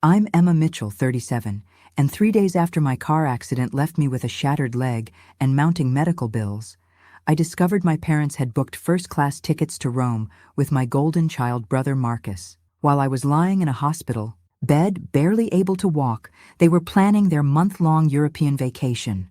I'm Emma Mitchell, 37, and 3 days after my car accident left me with a shattered leg and mounting medical bills, I discovered my parents had booked first-class tickets to Rome with my golden child brother Marcus. While I was lying in a hospital bed, barely able to walk, they were planning their month-long European vacation.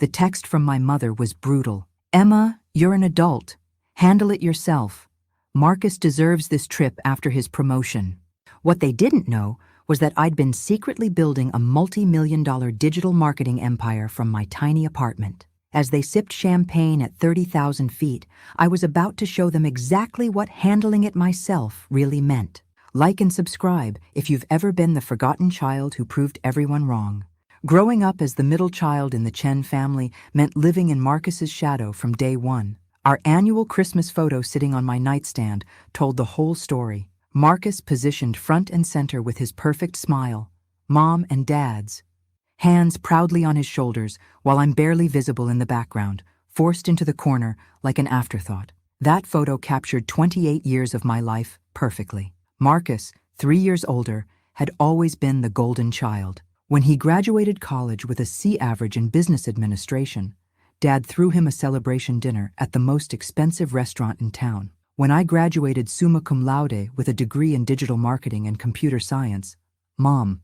The text from my mother was brutal. "Emma, you're an adult. Handle it yourself. Marcus deserves this trip after his promotion." What they didn't know was that I'd been secretly building a multi-million-dollar digital marketing empire from my tiny apartment. As they sipped champagne at 30,000 feet, I was about to show them exactly what handling it myself really meant. Like and subscribe if you've ever been the forgotten child who proved everyone wrong. Growing up as the middle child in the Chen family meant living in Marcus's shadow from day one. Our annual Christmas photo sitting on my nightstand told the whole story. Marcus positioned front and center with his perfect smile, Mom and Dad's hands proudly on his shoulders while I'm barely visible in the background, forced into the corner like an afterthought. That photo captured 28 years of my life perfectly. Marcus, 3 years older, had always been the golden child. When he graduated college with a C average in business administration, Dad threw him a celebration dinner at the most expensive restaurant in town. When I graduated summa cum laude with a degree in digital marketing and computer science, Mom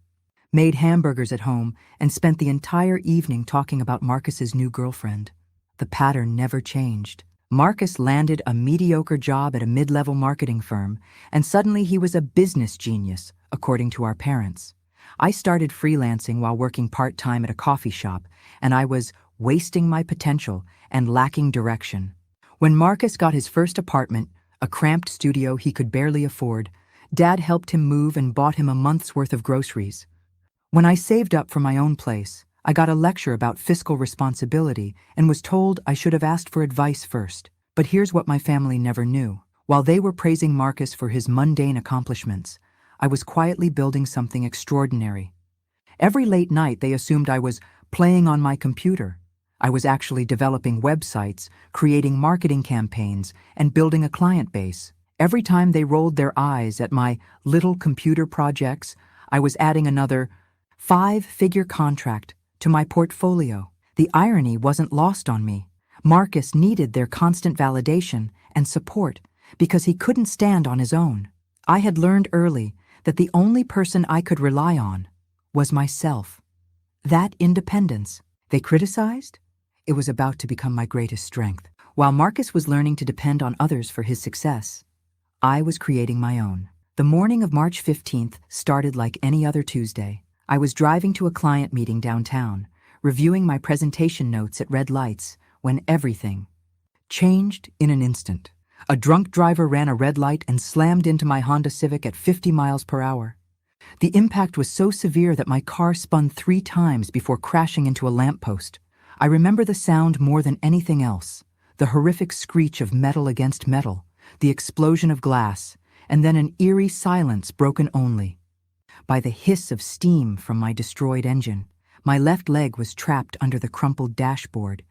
made hamburgers at home and spent the entire evening talking about Marcus's new girlfriend. The pattern never changed. Marcus landed a mediocre job at a mid-level marketing firm, and suddenly he was a business genius, according to our parents. I started freelancing while working part-time at a coffee shop, and I was wasting my potential and lacking direction. When Marcus got his first apartment, a cramped studio he could barely afford, Dad helped him move and bought him a month's worth of groceries. When I saved up for my own place, I got a lecture about fiscal responsibility and was told I should have asked for advice first. But here's what my family never knew. While they were praising Marcus for his mundane accomplishments, I was quietly building something extraordinary. Every late night they assumed I was playing on my computer. I was actually developing websites, creating marketing campaigns, and building a client base. Every time they rolled their eyes at my little computer projects, I was adding another 5-figure contract to my portfolio. The irony wasn't lost on me. Marcus needed their constant validation and support because he couldn't stand on his own. I had learned early that the only person I could rely on was myself. That independence they criticized, it was about to become my greatest strength. While Marcus was learning to depend on others for his success, I was creating my own. The morning of March 15th started like any other Tuesday. I was driving to a client meeting downtown, reviewing my presentation notes at red lights, when everything changed in an instant. A drunk driver ran a red light and slammed into my Honda Civic at 50 miles per hour. The impact was so severe that my car spun 3 times before crashing into a lamppost. I remember the sound more than anything else, the horrific screech of metal against metal, the explosion of glass, and then an eerie silence broken only by the hiss of steam from my destroyed engine. My left leg was trapped under the crumpled dashboard,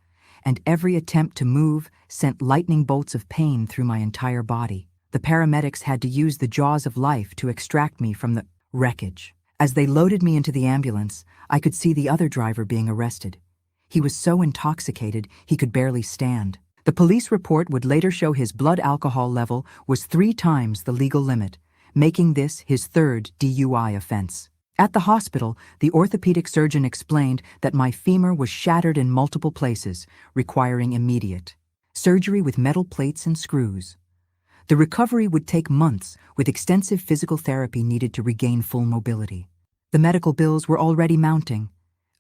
and every attempt to move sent lightning bolts of pain through my entire body. The paramedics had to use the jaws of life to extract me from the wreckage. As they loaded me into the ambulance, I could see the other driver being arrested. He was so intoxicated he could barely stand. The police report would later show his blood alcohol level was 3 times the legal limit, making this his 3rd DUI offense. At the hospital, the orthopedic surgeon explained that my femur was shattered in multiple places, requiring immediate surgery with metal plates and screws. The recovery would take months, with extensive physical therapy needed to regain full mobility. The medical bills were already mounting.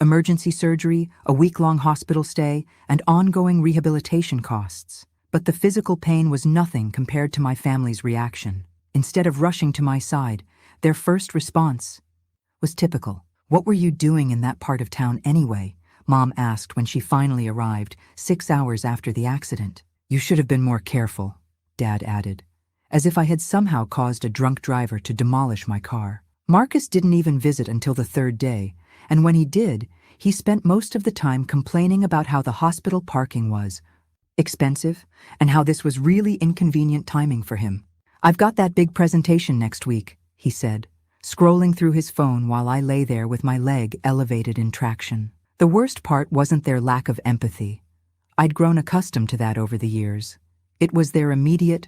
Emergency surgery, a week-long hospital stay, and ongoing rehabilitation costs. But the physical pain was nothing compared to my family's reaction. Instead of rushing to my side, their first response was typical. "What were you doing in that part of town anyway?" Mom asked when she finally arrived, 6 hours after the accident. "You should have been more careful," Dad added, as if I had somehow caused a drunk driver to demolish my car. Marcus didn't even visit until the 3rd day, and when he did, he spent most of the time complaining about how the hospital parking was expensive and how this was really inconvenient timing for him. "I've got that big presentation next week," he said, scrolling through his phone while I lay there with my leg elevated in traction. The worst part wasn't their lack of empathy. I'd grown accustomed to that over the years. It was their immediate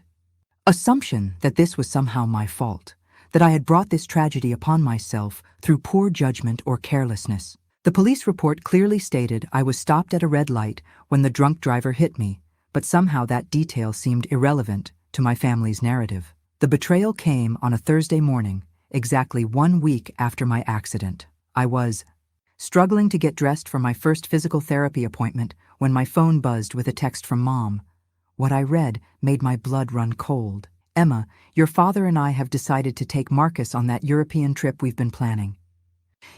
assumption that this was somehow my fault, that I had brought this tragedy upon myself through poor judgment or carelessness. The police report clearly stated I was stopped at a red light when the drunk driver hit me, but somehow that detail seemed irrelevant to my family's narrative. The betrayal came on a Thursday morning, exactly 1 week after my accident. I was struggling to get dressed for my first physical therapy appointment when my phone buzzed with a text from Mom. What I read made my blood run cold. "Emma, your father and I have decided to take Marcus on that European trip we've been planning.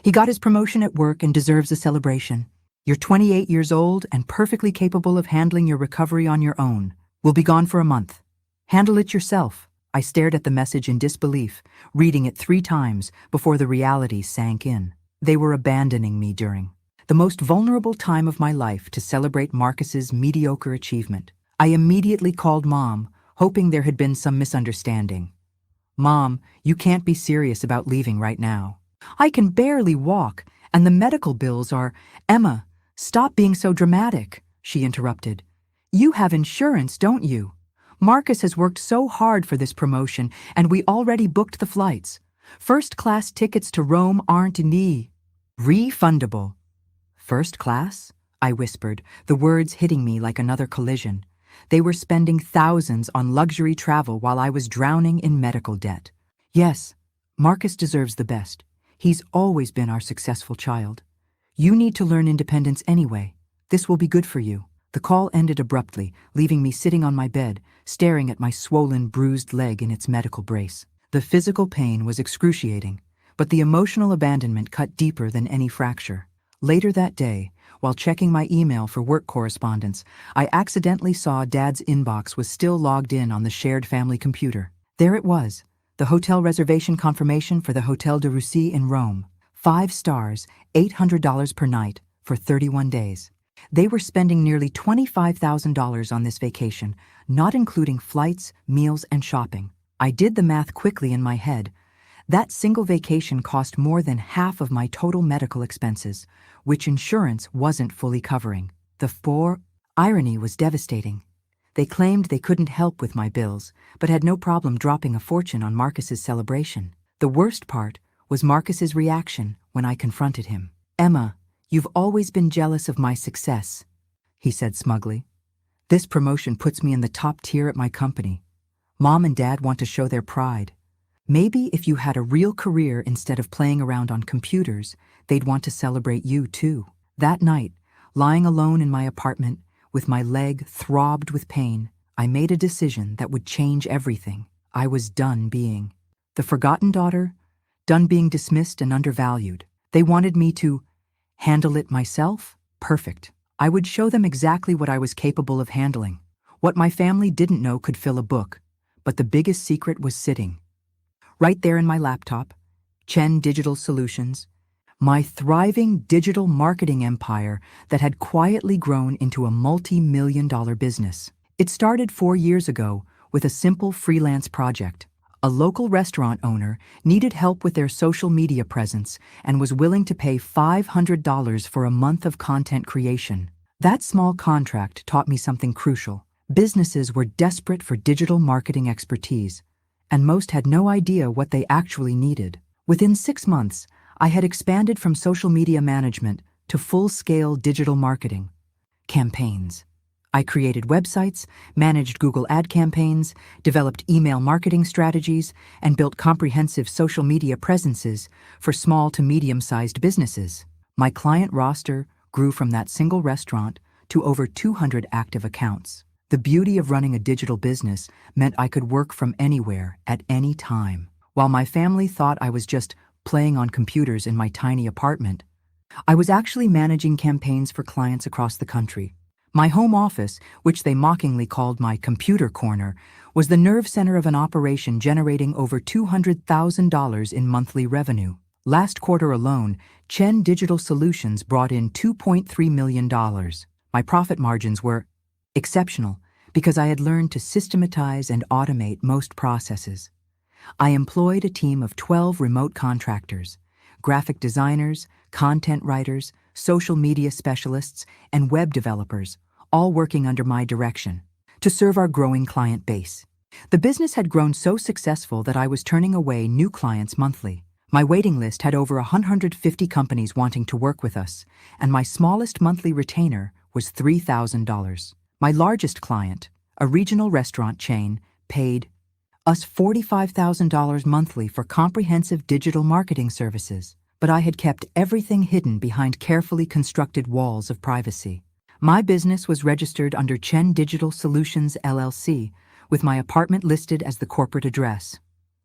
He got his promotion at work and deserves a celebration. You're 28 years old and perfectly capable of handling your recovery on your own. We'll be gone for a month. Handle it yourself." I stared at the message in disbelief, reading it 3 times before the reality sank in. They were abandoning me during the most vulnerable time of my life to celebrate Marcus's mediocre achievement. I immediately called Mom, hoping there had been some misunderstanding. "Mom, you can't be serious about leaving right now. I can barely walk, and the medical bills are—" "Emma, stop being so dramatic," she interrupted. "You have insurance, don't you? Marcus has worked so hard for this promotion, and we already booked the flights. First-class tickets to Rome aren't refundable." "First class?" I whispered, the words hitting me like another collision. They were spending thousands on luxury travel while I was drowning in medical debt. "Yes, Marcus deserves the best. He's always been our successful child. You need to learn independence anyway. This will be good for you." The call ended abruptly, leaving me sitting on my bed, staring at my swollen, bruised leg in its medical brace. The physical pain was excruciating, but the emotional abandonment cut deeper than any fracture. Later that day, while checking my email for work correspondence, I accidentally saw Dad's inbox was still logged in on the shared family computer. There it was, the hotel reservation confirmation for the Hotel de Russie in Rome. 5 stars, $800 per night, for 31 days. They were spending nearly $25,000 on this vacation, not including flights, meals, and shopping. I did the math quickly in my head. That single vacation cost more than half of my total medical expenses, which insurance wasn't fully covering. The irony was devastating. They claimed they couldn't help with my bills, but had no problem dropping a fortune on Marcus's celebration. The worst part was Marcus's reaction when I confronted him. "Emma, you've always been jealous of my success," he said smugly. "This promotion puts me in the top tier at my company. Mom and Dad want to show their pride. Maybe if you had a real career instead of playing around on computers, they'd want to celebrate you too." That night, lying alone in my apartment, with my leg throbbed with pain, I made a decision that would change everything. I was done being the forgotten daughter, done being dismissed and undervalued. They wanted me to handle it myself? Perfect. I would show them exactly what I was capable of handling. What my family didn't know could fill a book, but the biggest secret was sitting right there in my laptop, Chen Digital Solutions, my thriving digital marketing empire that had quietly grown into a multi-million-dollar business. It started 4 years ago with a simple freelance project. A local restaurant owner needed help with their social media presence and was willing to pay $500 for a month of content creation. That small contract taught me something crucial. Businesses were desperate for digital marketing expertise, and most had no idea what they actually needed. Within 6 months, I had expanded from social media management to full-scale digital marketing campaigns. I created websites, managed Google ad campaigns, developed email marketing strategies, and built comprehensive social media presences for small to medium-sized businesses. My client roster grew from that single restaurant to over 200 active accounts. The beauty of running a digital business meant I could work from anywhere at any time. While my family thought I was just playing on computers in my tiny apartment, I was actually managing campaigns for clients across the country. My home office, which they mockingly called my computer corner, was the nerve center of an operation generating over $200,000 in monthly revenue. Last quarter alone, Chen Digital Solutions brought in $2.3 million. My profit margins were exceptional because I had learned to systematize and automate most processes. I employed a team of 12 remote contractors, graphic designers, content writers, social media specialists, and web developers, all working under my direction, to serve our growing client base. The business had grown so successful that I was turning away new clients monthly. My waiting list had over 150 companies wanting to work with us, and my smallest monthly retainer was $3,000. My largest client, a regional restaurant chain, paid us $45,000 monthly for comprehensive digital marketing services, but I had kept everything hidden behind carefully constructed walls of privacy. My business was registered under Chen Digital Solutions LLC, with my apartment listed as the corporate address.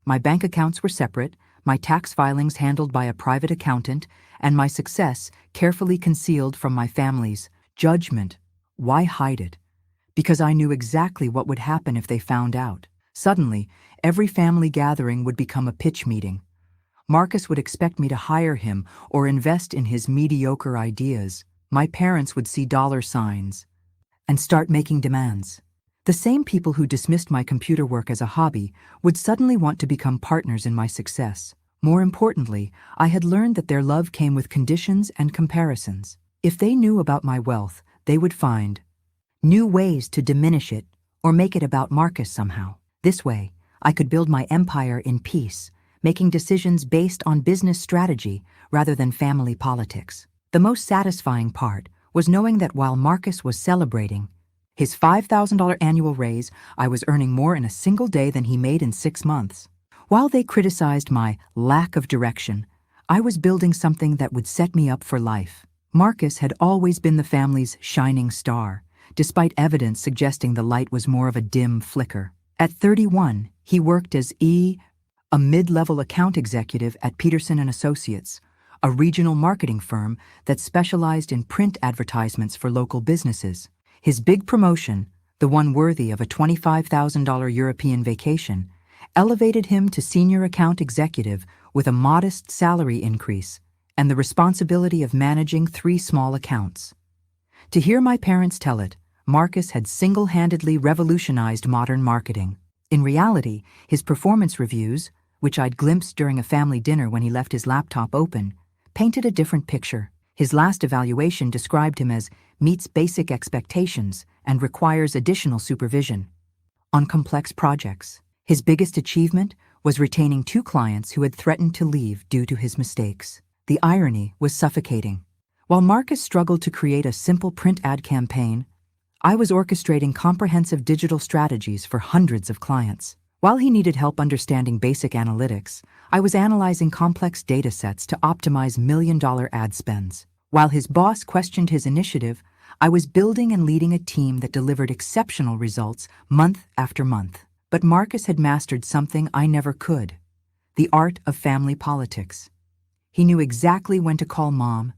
My bank accounts were separate, my tax filings handled by a private accountant, and my success carefully concealed from my family's judgment. Why hide it? Because I knew exactly what would happen if they found out. Suddenly, every family gathering would become a pitch meeting. Marcus would expect me to hire him or invest in his mediocre ideas. My parents would see dollar signs and start making demands. The same people who dismissed my computer work as a hobby would suddenly want to become partners in my success. More importantly, I had learned that their love came with conditions and comparisons. If they knew about my wealth, they would find new ways to diminish it or make it about Marcus somehow. This way, I could build my empire in peace, making decisions based on business strategy rather than family politics. The most satisfying part was knowing that while Marcus was celebrating his $5,000 annual raise, I was earning more in a single day than he made in 6 months. While they criticized my lack of direction, I was building something that would set me up for life. Marcus had always been the family's shining star, despite evidence suggesting the light was more of a dim flicker. At 31, he worked as a mid-level account executive at Peterson & Associates, a regional marketing firm that specialized in print advertisements for local businesses. His big promotion, the one worthy of a $25,000 European vacation, elevated him to senior account executive with a modest salary increase and the responsibility of managing 3 small accounts. To hear my parents tell it, Marcus had single-handedly revolutionized modern marketing. In reality, his performance reviews, which I'd glimpsed during a family dinner when he left his laptop open, painted a different picture. His last evaluation described him as meets basic expectations and requires additional supervision on complex projects. His biggest achievement was retaining 2 clients who had threatened to leave due to his mistakes. The irony was suffocating. While Marcus struggled to create a simple print ad campaign, I was orchestrating comprehensive digital strategies for hundreds of clients. While he needed help understanding basic analytics, I was analyzing complex data sets to optimize million-dollar ad spends. While his boss questioned his initiative, I was building and leading a team that delivered exceptional results month after month. But Marcus had mastered something I never could: the art of family politics. He knew exactly when to call Mom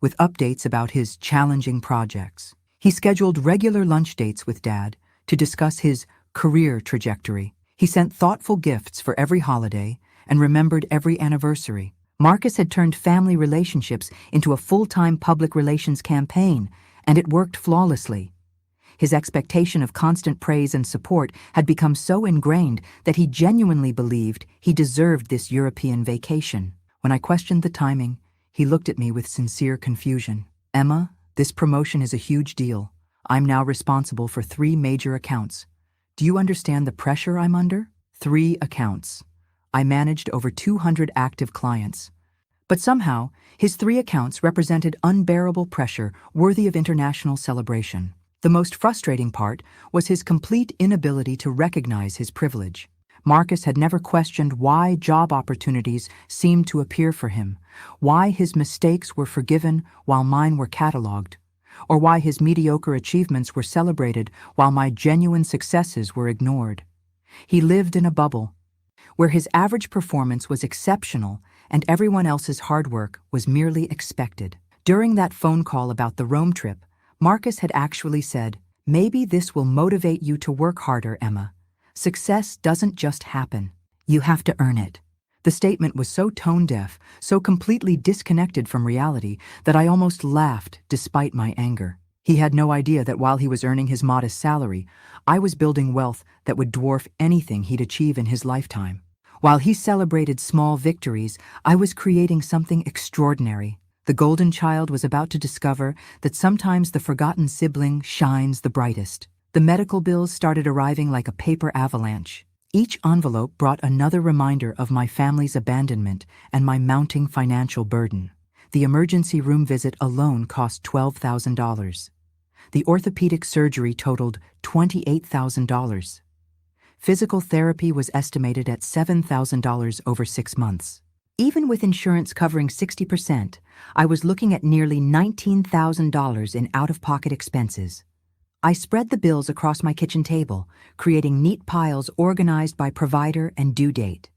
with updates about his challenging projects. He scheduled regular lunch dates with Dad to discuss his career trajectory. He sent thoughtful gifts for every holiday and remembered every anniversary. Marcus had turned family relationships into a full-time public relations campaign, and it worked flawlessly. His expectation of constant praise and support had become so ingrained that he genuinely believed he deserved this European vacation. When I questioned the timing, he looked at me with sincere confusion. "Emma, this promotion is a huge deal. I'm now responsible for 3 major accounts. Do you understand the pressure I'm under?" 3 accounts. I managed over 200 active clients. But somehow, his 3 accounts represented unbearable pressure worthy of international celebration. The most frustrating part was his complete inability to recognize his privilege. Marcus had never questioned why job opportunities seemed to appear for him, why his mistakes were forgiven while mine were cataloged, or why his mediocre achievements were celebrated while my genuine successes were ignored. He lived in a bubble where his average performance was exceptional and everyone else's hard work was merely expected. During that phone call about the Rome trip, Marcus had actually said, "Maybe this will motivate you to work harder, Emma. Success doesn't just happen. You have to earn it." The statement was so tone-deaf, so completely disconnected from reality, that I almost laughed despite my anger. He had no idea that while he was earning his modest salary, I was building wealth that would dwarf anything he'd achieve in his lifetime. While he celebrated small victories, I was creating something extraordinary. The golden child was about to discover that sometimes the forgotten sibling shines the brightest. The medical bills started arriving like a paper avalanche. Each envelope brought another reminder of my family's abandonment and my mounting financial burden. The emergency room visit alone cost $12,000. The orthopedic surgery totaled $28,000. Physical therapy was estimated at $7,000 over 6 months. Even with insurance covering 60%, I was looking at nearly $19,000 in out-of-pocket expenses. I spread the bills across my kitchen table, creating neat piles organized by provider and due date.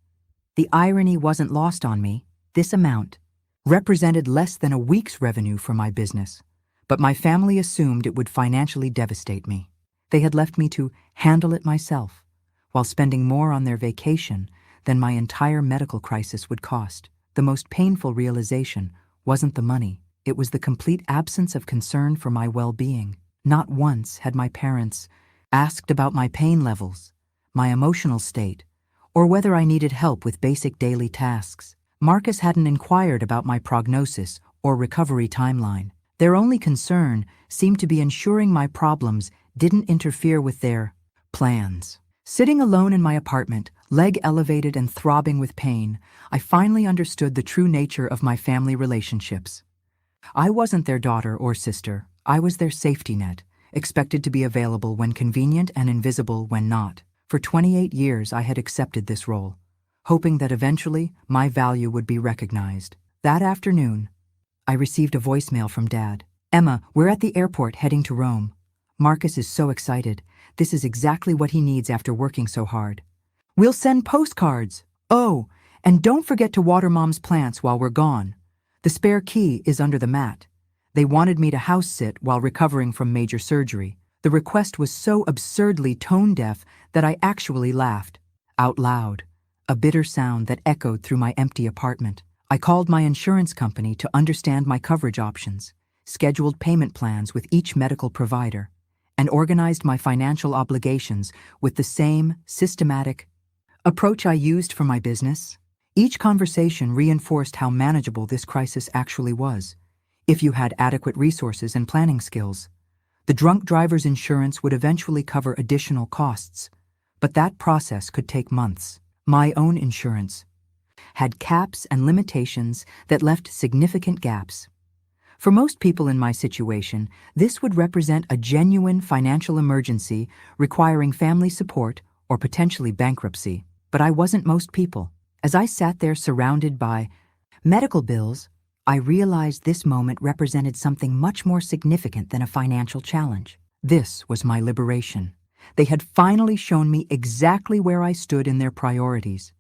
The irony wasn't lost on me. This amount represented less than a week's revenue for my business, but my family assumed it would financially devastate me. They had left me to handle it myself, while spending more on their vacation than my entire medical crisis would cost. The most painful realization wasn't the money, it was the complete absence of concern for my well-being. Not once had my parents asked about my pain levels, my emotional state, or whether I needed help with basic daily tasks. Marcus hadn't inquired about my prognosis or recovery timeline. Their only concern seemed to be ensuring my problems didn't interfere with their plans. Sitting alone in my apartment, leg elevated and throbbing with pain, I finally understood the true nature of my family relationships. I wasn't their daughter or sister. I was their safety net, expected to be available when convenient and invisible when not. For 28 years, I had accepted this role, hoping that eventually my value would be recognized. That afternoon, I received a voicemail from Dad. "Emma, we're at the airport heading to Rome. Marcus is so excited. This is exactly what he needs after working so hard. We'll send postcards. Oh, and don't forget to water Mom's plants while we're gone. The spare key is under the mat." They wanted me to house sit while recovering from major surgery. The request was so absurdly tone-deaf that I actually laughed out loud, a bitter sound that echoed through my empty apartment. I called my insurance company to understand my coverage options, scheduled payment plans with each medical provider, and organized my financial obligations with the same systematic approach I used for my business. Each conversation reinforced how manageable this crisis actually was, if you had adequate resources and planning skills. The drunk driver's insurance would eventually cover additional costs, but that process could take months. My own insurance had caps and limitations that left significant gaps. For most people in my situation, this would represent a genuine financial emergency requiring family support or potentially bankruptcy. But I wasn't most people. As I sat there surrounded by medical bills, I realized this moment represented something much more significant than a financial challenge. This was my liberation. They had finally shown me exactly where I stood in their priorities.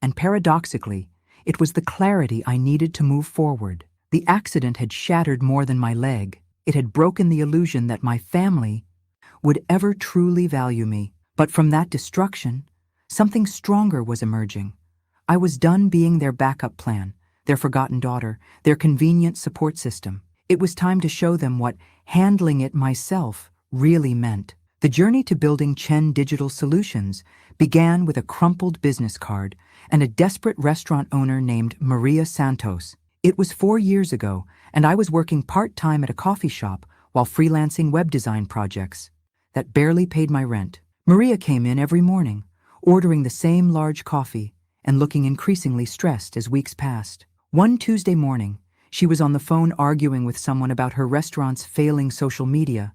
And paradoxically, it was the clarity I needed to move forward. The accident had shattered more than my leg. It had broken the illusion that my family would ever truly value me. But from that destruction, something stronger was emerging. I was done being their backup plan, their forgotten daughter, their convenient support system. It was time to show them what handling it myself really meant. The journey to building Chen Digital Solutions began with a crumpled business card and a desperate restaurant owner named Maria Santos. It was 4 years ago, and I was working part-time at a coffee shop while freelancing web design projects that barely paid my rent. Maria came in every morning, ordering the same large coffee and looking increasingly stressed as weeks passed. One Tuesday morning, she was on the phone arguing with someone about her restaurant's failing social media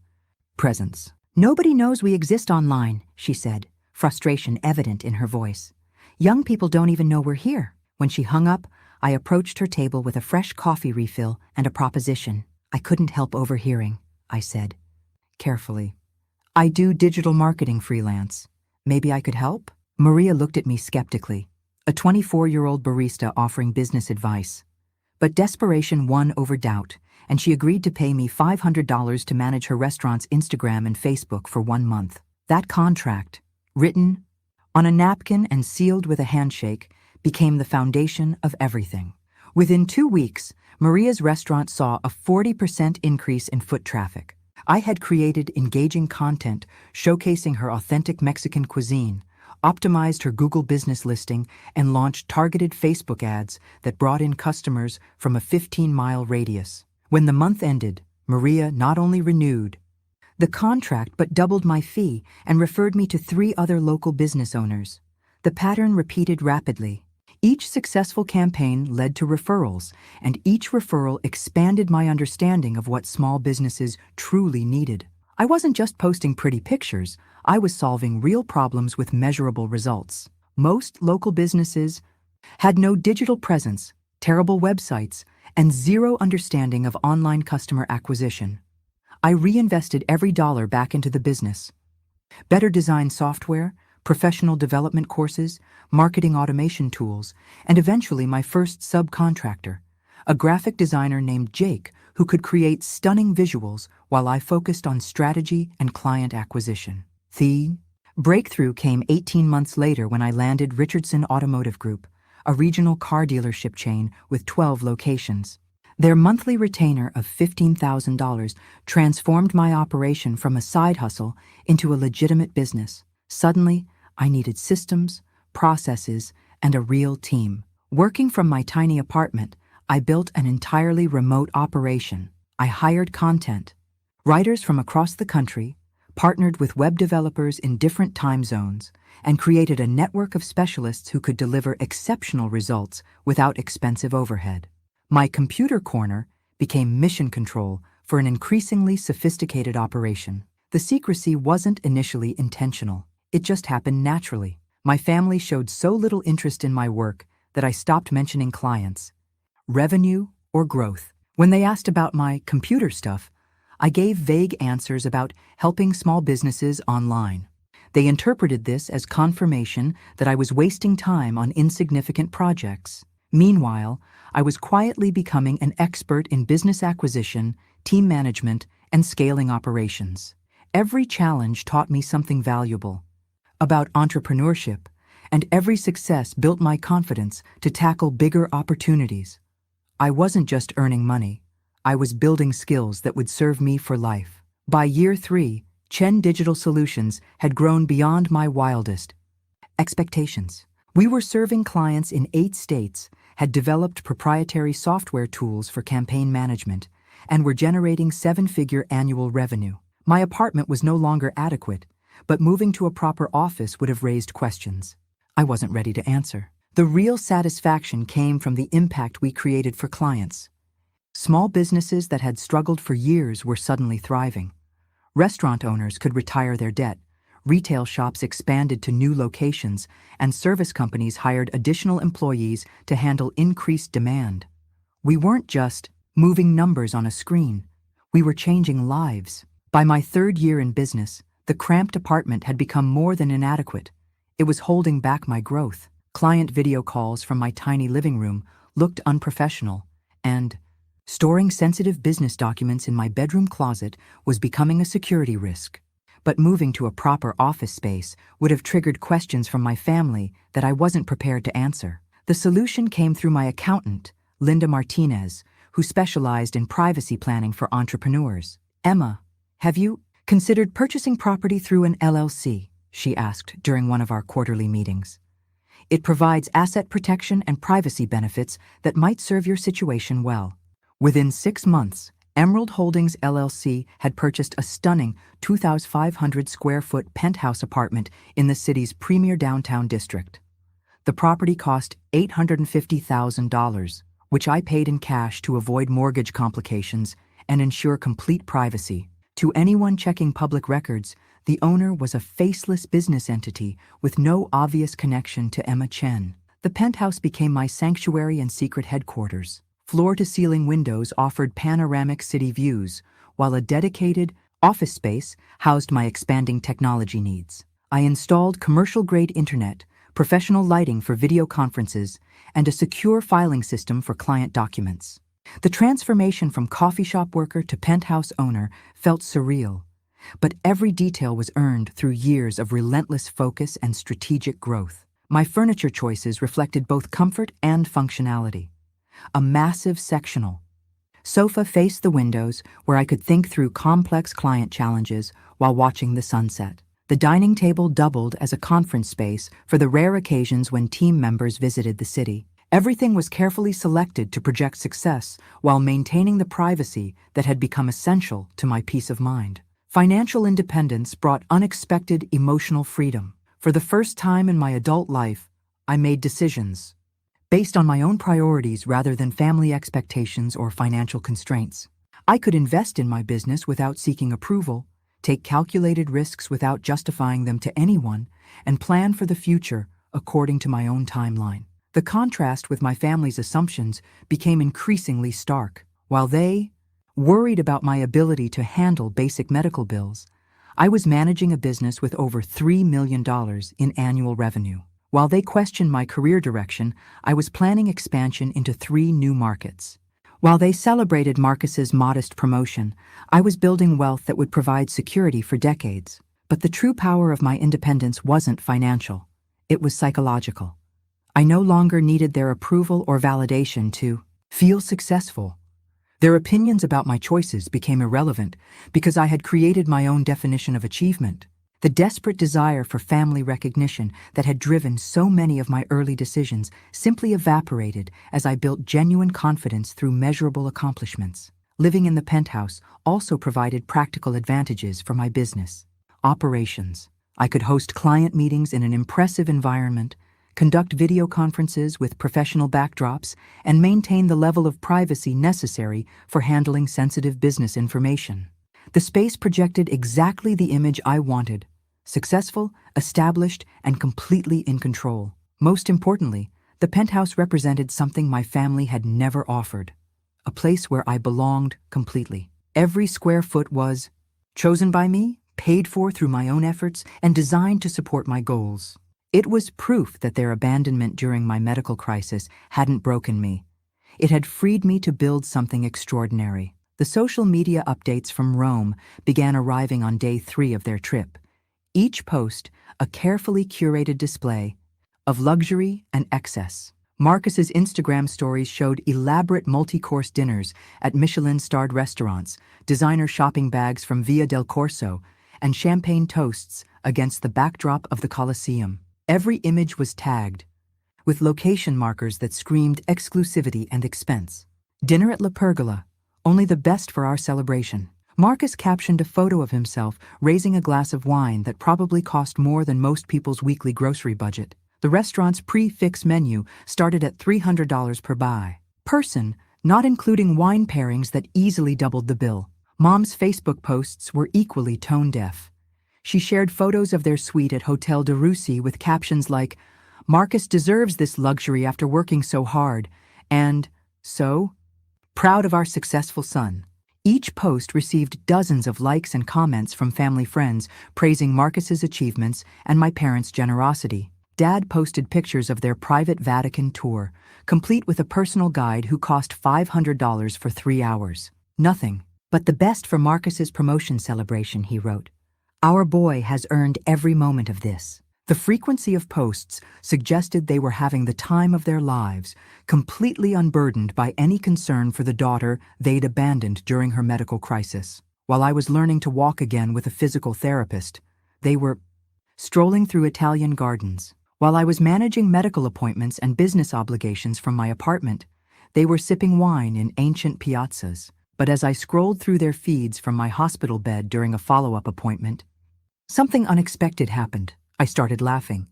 presence. "Nobody knows we exist online," she said, frustration evident in her voice. "Young people don't even know we're here." When she hung up, I approached her table with a fresh coffee refill and a proposition. "I couldn't help overhearing," I said, carefully. "I do digital marketing freelance. Maybe I could help?" Maria looked at me skeptically, a 24-year-old barista offering business advice. But desperation won over doubt, and she agreed to pay me $500 to manage her restaurant's Instagram and Facebook for 1 month. That contract, written on a napkin and sealed with a handshake, became the foundation of everything. Within 2 weeks, Maria's restaurant saw a 40% increase in foot traffic. I had created engaging content showcasing her authentic Mexican cuisine, optimized her Google business listing, and launched targeted Facebook ads that brought in customers from a 15-mile radius. When the month ended, Maria not only renewed the contract but doubled my fee and referred me to 3 other local business owners. The pattern repeated rapidly. Each successful campaign led to referrals, and each referral expanded my understanding of what small businesses truly needed. I wasn't just posting pretty pictures, I was solving real problems with measurable results. Most local businesses had no digital presence, terrible websites, and zero understanding of online customer acquisition. I reinvested every dollar back into the business. Better design software, professional development courses, marketing automation tools, and eventually my first subcontractor, a graphic designer named Jake who could create stunning visuals while I focused on strategy and client acquisition. The breakthrough came 18 months later when I landed Richardson Automotive Group, a regional car dealership chain with 12 locations. Their monthly retainer of $15,000 transformed my operation from a side hustle into a legitimate business. Suddenly, I needed systems, processes, and a real team. Working from my tiny apartment, I built an entirely remote operation. I hired content writers from across the country, partnered with web developers in different time zones, and created a network of specialists who could deliver exceptional results without expensive overhead. My computer corner became mission control for an increasingly sophisticated operation. The secrecy wasn't initially intentional. It just happened naturally. My family showed so little interest in my work that I stopped mentioning clients, revenue, or growth. When they asked about my computer stuff, I gave vague answers about helping small businesses online. They interpreted this as confirmation that I was wasting time on insignificant projects. Meanwhile, I was quietly becoming an expert in business acquisition, team management, and scaling operations. Every challenge taught me something valuable about entrepreneurship, and every success built my confidence to tackle bigger opportunities. I wasn't just earning money, I was building skills that would serve me for life. By year 3, Chen Digital Solutions had grown beyond my wildest expectations. We were serving clients in 8 states, had developed proprietary software tools for campaign management, and were generating 7-figure annual revenue. My apartment was no longer adequate, but moving to a proper office would have raised questions I wasn't ready to answer. The real satisfaction came from the impact we created for clients. Small businesses that had struggled for years were suddenly thriving. Restaurant owners could retire their debt, retail shops expanded to new locations, and service companies hired additional employees to handle increased demand. We weren't just moving numbers on a screen, we were changing lives. By my 3rd year in business, the cramped apartment had become more than inadequate. It was holding back my growth. Client video calls from my tiny living room looked unprofessional, and storing sensitive business documents in my bedroom closet was becoming a security risk. But moving to a proper office space would have triggered questions from my family that I wasn't prepared to answer. The solution came through my accountant, Linda Martinez, who specialized in privacy planning for entrepreneurs. "Emma, have you considered purchasing property through an LLC?" she asked during one of our quarterly meetings. "It provides asset protection and privacy benefits that might serve your situation well." Within 6 months, Emerald Holdings LLC had purchased a stunning 2,500 square foot penthouse apartment in the city's premier downtown district. The property cost $850,000, which I paid in cash to avoid mortgage complications and ensure complete privacy. To anyone checking public records, the owner was a faceless business entity with no obvious connection to Emma Chen. The penthouse became my sanctuary and secret headquarters. Floor-to-ceiling windows offered panoramic city views, while a dedicated office space housed my expanding technology needs. I installed commercial-grade internet, professional lighting for video conferences, and a secure filing system for client documents. The transformation from coffee shop worker to penthouse owner felt surreal, but every detail was earned through years of relentless focus and strategic growth. My furniture choices reflected both comfort and functionality. A massive sectional sofa faced the windows where I could think through complex client challenges while watching the sunset. The dining table doubled as a conference space for the rare occasions when team members visited the city. Everything was carefully selected to project success while maintaining the privacy that had become essential to my peace of mind. Financial independence brought unexpected emotional freedom. For the first time in my adult life, I made decisions based on my own priorities rather than family expectations or financial constraints. I could invest in my business without seeking approval, take calculated risks without justifying them to anyone, and plan for the future according to my own timeline. The contrast with my family's assumptions became increasingly stark. While they worried about my ability to handle basic medical bills, I was managing a business with over $3 million in annual revenue. While they questioned my career direction, I was planning expansion into 3 new markets. While they celebrated Marcus's modest promotion, I was building wealth that would provide security for decades. But the true power of my independence wasn't financial. It was psychological. I no longer needed their approval or validation to feel successful. Their opinions about my choices became irrelevant because I had created my own definition of achievement. The desperate desire for family recognition that had driven so many of my early decisions simply evaporated as I built genuine confidence through measurable accomplishments. Living in the penthouse also provided practical advantages for my business. Operations. I could host client meetings in an impressive environment, conduct video conferences with professional backdrops, and maintain the level of privacy necessary for handling sensitive business information. The space projected exactly the image I wanted: successful, established, and completely in control. Most importantly, the penthouse represented something my family had never offered: a place where I belonged completely. Every square foot was chosen by me, paid for through my own efforts, and designed to support my goals. It was proof that their abandonment during my medical crisis hadn't broken me. It had freed me to build something extraordinary. The social media updates from Rome began arriving on day 3 of their trip. Each post, a carefully curated display of luxury and excess. Marcus's Instagram stories showed elaborate multi-course dinners at Michelin-starred restaurants, designer shopping bags from Via del Corso, and champagne toasts against the backdrop of the Colosseum. Every image was tagged with location markers that screamed exclusivity and expense. Dinner at La Pergola, only the best for our celebration. Marcus captioned a photo of himself raising a glass of wine that probably cost more than most people's weekly grocery budget. The restaurant's prix-fixe menu started at $300 per person, not including wine pairings that easily doubled the bill. Mom's Facebook posts were equally tone-deaf. She shared photos of their suite at Hotel de Russie with captions like, "Marcus deserves this luxury after working so hard," and, "So proud of our successful son." Each post received dozens of likes and comments from family friends praising Marcus's achievements and my parents' generosity. Dad posted pictures of their private Vatican tour, complete with a personal guide who cost $500 for 3 hours. Nothing but the best for Marcus's promotion celebration, he wrote. Our boy has earned every moment of this. The frequency of posts suggested they were having the time of their lives, completely unburdened by any concern for the daughter they'd abandoned during her medical crisis. While I was learning to walk again with a physical therapist, they were strolling through Italian gardens. While I was managing medical appointments and business obligations from my apartment, they were sipping wine in ancient piazzas. But as I scrolled through their feeds from my hospital bed during a follow-up appointment, something unexpected happened. I started laughing.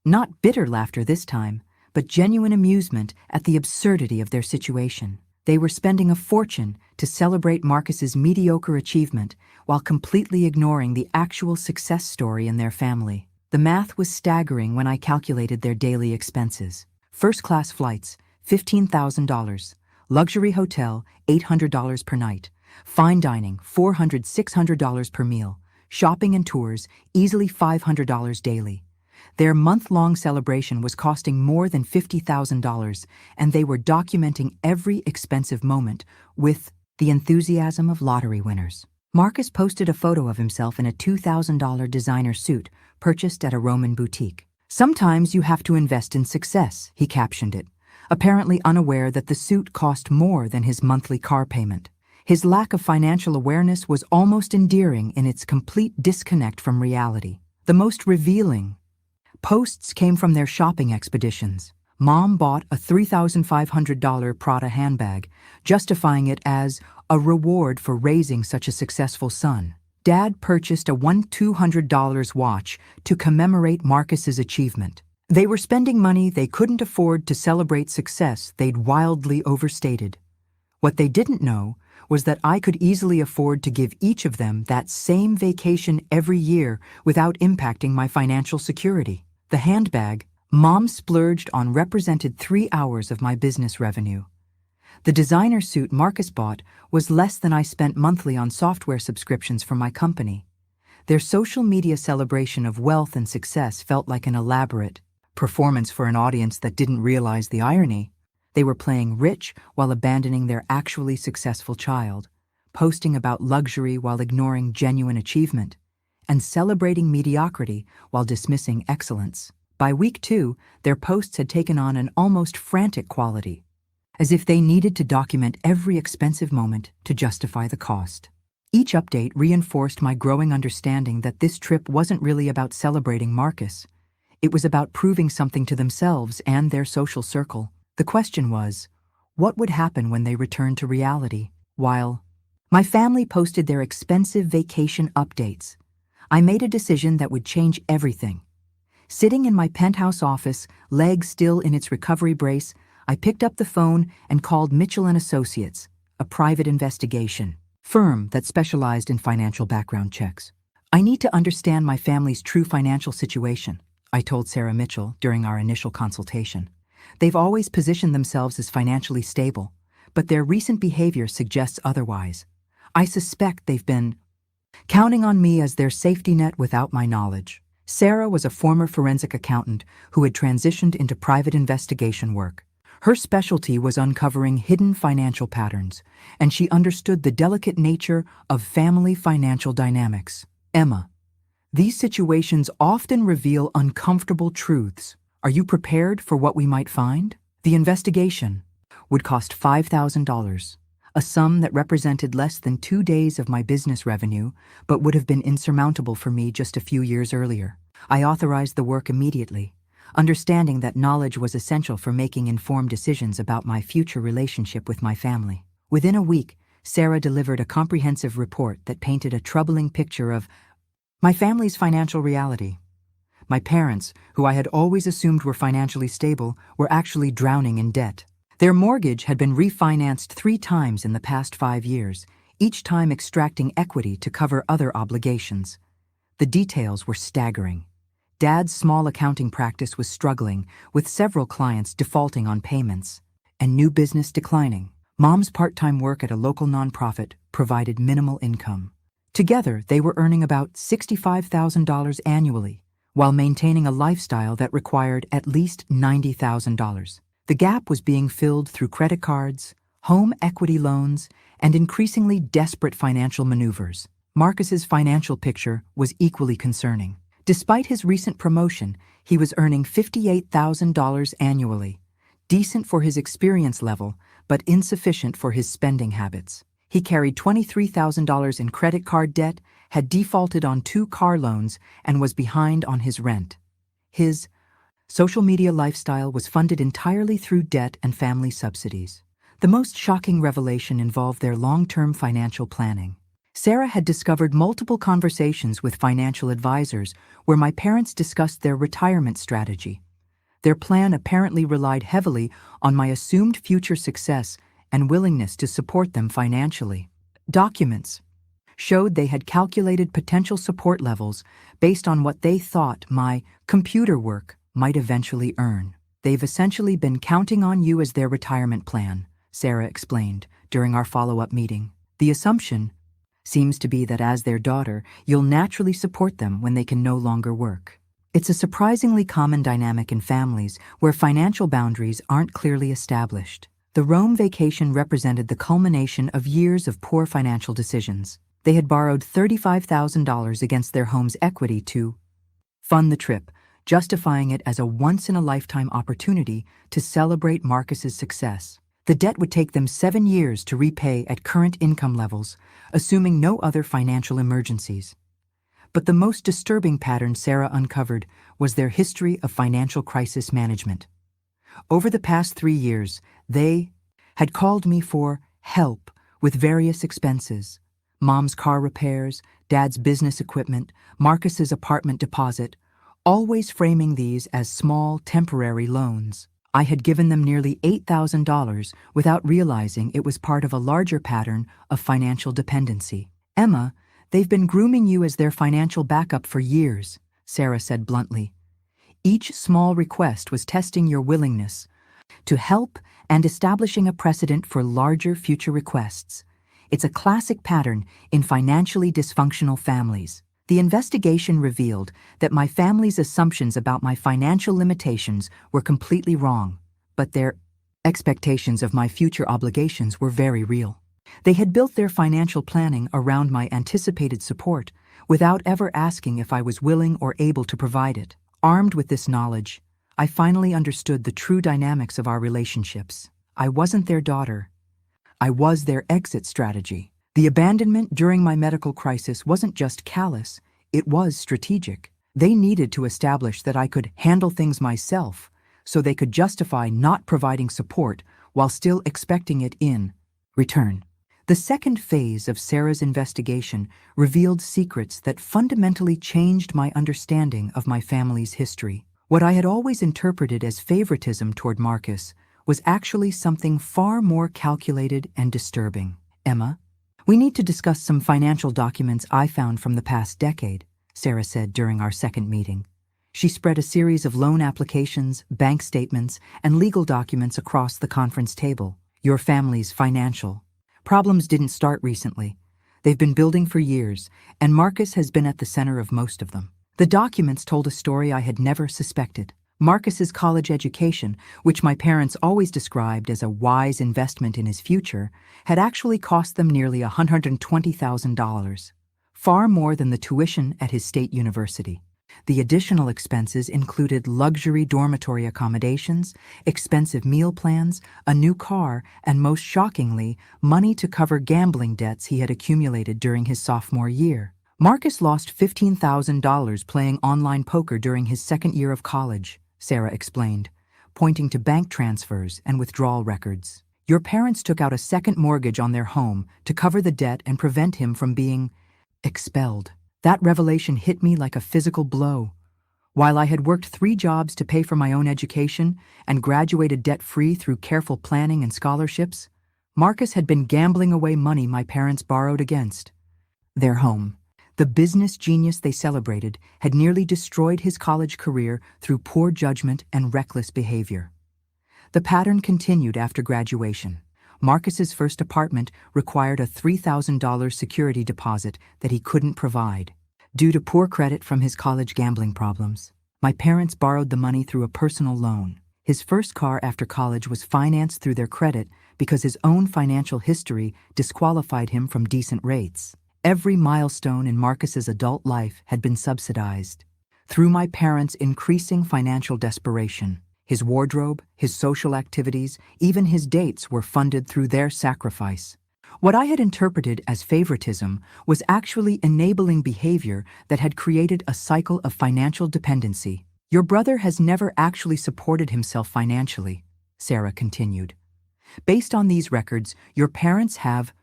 Not bitter laughter this time, but genuine amusement at the absurdity of their situation. They were spending a fortune to celebrate Marcus's mediocre achievement while completely ignoring the actual success story in their family. The math was staggering when I calculated their daily expenses. First-class flights, $15,000. Luxury hotel, $800 per night. Fine dining, $400, $600 per meal. Shopping and tours, easily $500 daily. Their month-long celebration was costing more than $50,000, and they were documenting every expensive moment with the enthusiasm of lottery winners. Marcus posted a photo of himself in a $2,000 designer suit purchased at a Roman boutique. Sometimes you have to invest in success, he captioned it, apparently unaware that the suit cost more than his monthly car payment. His lack of financial awareness was almost endearing in its complete disconnect from reality. The most revealing posts came from their shopping expeditions. Mom bought a $3,500 Prada handbag, justifying it as a reward for raising such a successful son. Dad purchased a $200 watch to commemorate Marcus's achievement. They were spending money they couldn't afford to celebrate success they'd wildly overstated. What they didn't know was that I could easily afford to give each of them that same vacation every year without impacting my financial security. The handbag Mom splurged on represented 3 hours of my business revenue. The designer suit Marcus bought was less than I spent monthly on software subscriptions for my company. Their social media celebration of wealth and success felt like an elaborate performance for an audience that didn't realize the irony. They were playing rich while abandoning their actually successful child, posting about luxury while ignoring genuine achievement, and celebrating mediocrity while dismissing excellence. By week 2, their posts had taken on an almost frantic quality, as if they needed to document every expensive moment to justify the cost. Each update reinforced my growing understanding that this trip wasn't really about celebrating Marcus. It was about proving something to themselves and their social circle. The question was, what would happen when they returned to reality? While my family posted their expensive vacation updates, I made a decision that would change everything. Sitting in my penthouse office, leg still in its recovery brace, I picked up the phone and called Mitchell & Associates, a private investigation firm that specialized in financial background checks. I need to understand my family's true financial situation, I told Sarah Mitchell during our initial consultation. They've always positioned themselves as financially stable, but their recent behavior suggests otherwise. I suspect they've been counting on me as their safety net without my knowledge. Sarah was a former forensic accountant who had transitioned into private investigation work. Her specialty was uncovering hidden financial patterns, and she understood the delicate nature of family financial dynamics. Emma, these situations often reveal uncomfortable truths. Are you prepared for what we might find? The investigation would cost $5,000, a sum that represented less than 2 days of my business revenue, but would have been insurmountable for me just a few years earlier. I authorized the work immediately, understanding that knowledge was essential for making informed decisions about my future relationship with my family. Within a week, Sarah delivered a comprehensive report that painted a troubling picture of my family's financial reality. My parents, who I had always assumed were financially stable, were actually drowning in debt. Their mortgage had been refinanced 3 times in the past 5 years, each time extracting equity to cover other obligations. The details were staggering. Dad's small accounting practice was struggling, with several clients defaulting on payments, and new business declining. Mom's part-time work at a local nonprofit provided minimal income. Together, they were earning about $65,000 annually, while maintaining a lifestyle that required at least $90,000. The gap was being filled through credit cards, home equity loans, and increasingly desperate financial maneuvers. Marcus's financial picture was equally concerning. Despite his recent promotion, he was earning $58,000 annually, decent for his experience level, but insufficient for his spending habits. He carried $23,000 in credit card debt, had defaulted on 2 car loans, and was behind on his rent. His social media lifestyle was funded entirely through debt and family subsidies. The most shocking revelation involved their long-term financial planning. Sarah had discovered multiple conversations with financial advisors where my parents discussed their retirement strategy. Their plan apparently relied heavily on my assumed future success and willingness to support them financially. Documents showed they had calculated potential support levels based on what they thought my computer work might eventually earn. They've essentially been counting on you as their retirement plan, Sarah explained during our follow-up meeting. The assumption seems to be that as their daughter, you'll naturally support them when they can no longer work. It's a surprisingly common dynamic in families where financial boundaries aren't clearly established. The Rome vacation represented the culmination of years of poor financial decisions. They had borrowed $35,000 against their home's equity to fund the trip, justifying it as a once-in-a-lifetime opportunity to celebrate Marcus's success. The debt would take them 7 years to repay at current income levels, assuming no other financial emergencies. But the most disturbing pattern Sarah uncovered was their history of financial crisis management. Over the past 3 years, they had called me for help with various expenses: Mom's car repairs, Dad's business equipment, Marcus's apartment deposit, always framing these as small, temporary loans. I had given them nearly $8,000 without realizing it was part of a larger pattern of financial dependency. "Emma, they've been grooming you as their financial backup for years," Sarah said bluntly. "Each small request was testing your willingness to help and establishing a precedent for larger future requests. It's a classic pattern in financially dysfunctional families." The investigation revealed that my family's assumptions about my financial limitations were completely wrong, but their expectations of my future obligations were very real. They had built their financial planning around my anticipated support without ever asking if I was willing or able to provide it. Armed with this knowledge, I finally understood the true dynamics of our relationships. I wasn't their daughter. I was their exit strategy. The abandonment during my medical crisis wasn't just callous, it was strategic. They needed to establish that I could handle things myself, so they could justify not providing support while still expecting it in return. The second phase of Sarah's investigation revealed secrets that fundamentally changed my understanding of my family's history. What I had always interpreted as favoritism toward Marcus was actually something far more calculated and disturbing. "Emma, we need to discuss some financial documents I found from the past decade," Sarah said during our second meeting. She spread a series of loan applications, bank statements, and legal documents across the conference table. "Your family's financial problems didn't start recently. They've been building for years, and Marcus has been at the center of most of them." The documents told a story I had never suspected. Marcus's college education, which my parents always described as a wise investment in his future, had actually cost them nearly $120,000, far more than the tuition at his state university. The additional expenses included luxury dormitory accommodations, expensive meal plans, a new car, and most shockingly, money to cover gambling debts he had accumulated during his sophomore year. Marcus lost $15,000 playing online poker during his second year of college, Sarah explained, pointing to bank transfers and withdrawal records. "Your parents took out a second mortgage on their home to cover the debt and prevent him from being expelled." That revelation hit me like a physical blow. While I had worked 3 jobs to pay for my own education and graduated debt-free through careful planning and scholarships, Marcus had been gambling away money my parents borrowed against their home. The business genius they celebrated had nearly destroyed his college career through poor judgment and reckless behavior. The pattern continued after graduation. Marcus's first apartment required a $3,000 security deposit that he couldn't provide. Due to poor credit from his college gambling problems, my parents borrowed the money through a personal loan. His first car after college was financed through their credit because his own financial history disqualified him from decent rates. Every milestone in Marcus's adult life had been subsidized. Through my parents' increasing financial desperation, his wardrobe, his social activities, even his dates were funded through their sacrifice. What I had interpreted as favoritism was actually enabling behavior that had created a cycle of financial dependency. "Your brother has never actually supported himself financially," Sarah continued. "Based on these records, your parents have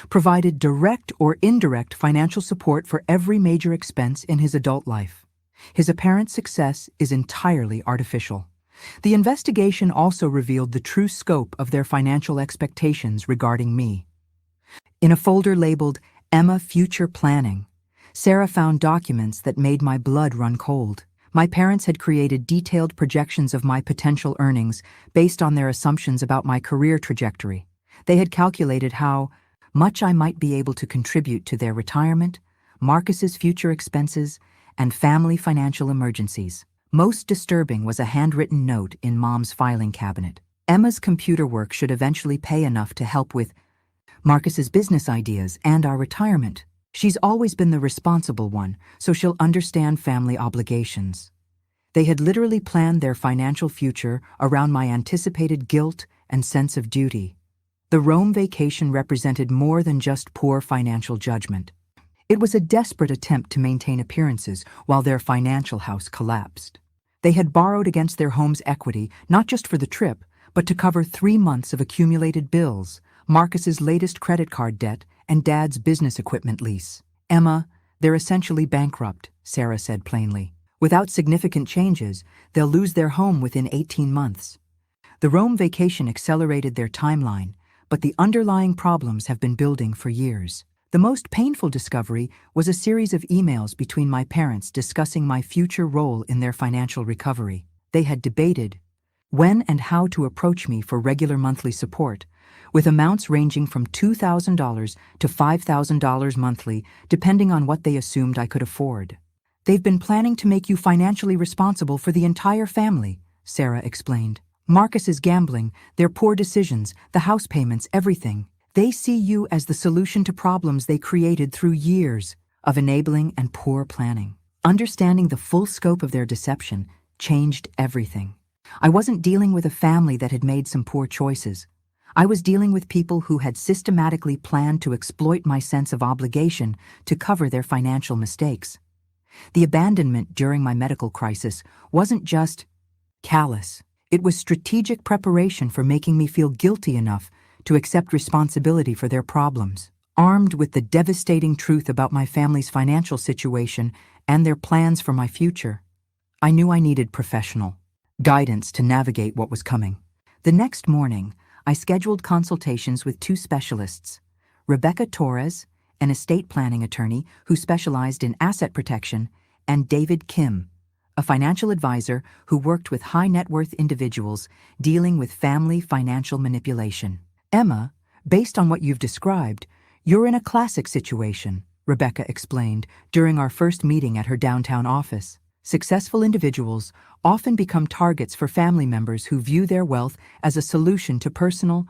provided direct or indirect financial support for every major expense in his adult life. His apparent success is entirely artificial." The investigation also revealed the true scope of their financial expectations regarding me. In a folder labeled Emma Future Planning, Sarah found documents that made my blood run cold. My parents had created detailed projections of my potential earnings based on their assumptions about my career trajectory. They had calculated how much I might be able to contribute to their retirement, Marcus's future expenses, and family financial emergencies. Most disturbing was a handwritten note in Mom's filing cabinet. "Emma's computer work should eventually pay enough to help with Marcus's business ideas and our retirement. She's always been the responsible one, so she'll understand family obligations." They had literally planned their financial future around my anticipated guilt and sense of duty. The Rome vacation represented more than just poor financial judgment. It was a desperate attempt to maintain appearances while their financial house collapsed. They had borrowed against their home's equity not just for the trip, but to cover 3 months of accumulated bills, Marcus's latest credit card debt, and Dad's business equipment lease. "Emma, they're essentially bankrupt," Sarah said plainly. "Without significant changes, they'll lose their home within 18 months. The Rome vacation accelerated their timeline, but the underlying problems have been building for years." The most painful discovery was a series of emails between my parents discussing my future role in their financial recovery. They had debated when and how to approach me for regular monthly support, with amounts ranging from $2,000 to $5,000 monthly, depending on what they assumed I could afford. "They've been planning to make you financially responsible for the entire family," Sarah explained. "Marcus is gambling, their poor decisions, the house payments, everything. They see you as the solution to problems they created through years of enabling and poor planning." Understanding the full scope of their deception changed everything. I wasn't dealing with a family that had made some poor choices. I was dealing with people who had systematically planned to exploit my sense of obligation to cover their financial mistakes. The abandonment during my medical crisis wasn't just callous. It was strategic preparation for making me feel guilty enough to accept responsibility for their problems. Armed with the devastating truth about my family's financial situation and their plans for my future, I knew I needed professional guidance to navigate what was coming. The next morning, I scheduled consultations with 2 specialists, Rebecca Torres, an estate planning attorney who specialized in asset protection, and David Kim, a financial advisor who worked with high-net-worth individuals dealing with family financial manipulation. "Emma, based on what you've described, you're in a classic situation," Rebecca explained during our first meeting at her downtown office. "Successful individuals often become targets for family members who view their wealth as a solution to personal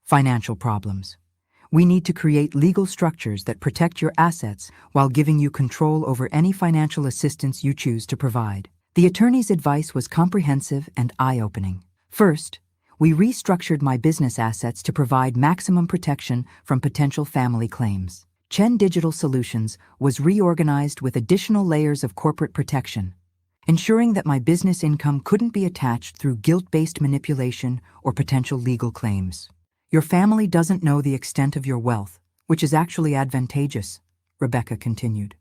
financial problems. We need to create legal structures that protect your assets while giving you control over any financial assistance you choose to provide." The attorney's advice was comprehensive and eye-opening. First, we restructured my business assets to provide maximum protection from potential family claims. Chen Digital Solutions was reorganized with additional layers of corporate protection, ensuring that my business income couldn't be attached through guilt-based manipulation or potential legal claims. "Your family doesn't know the extent of your wealth, which is actually advantageous," Rebecca continued.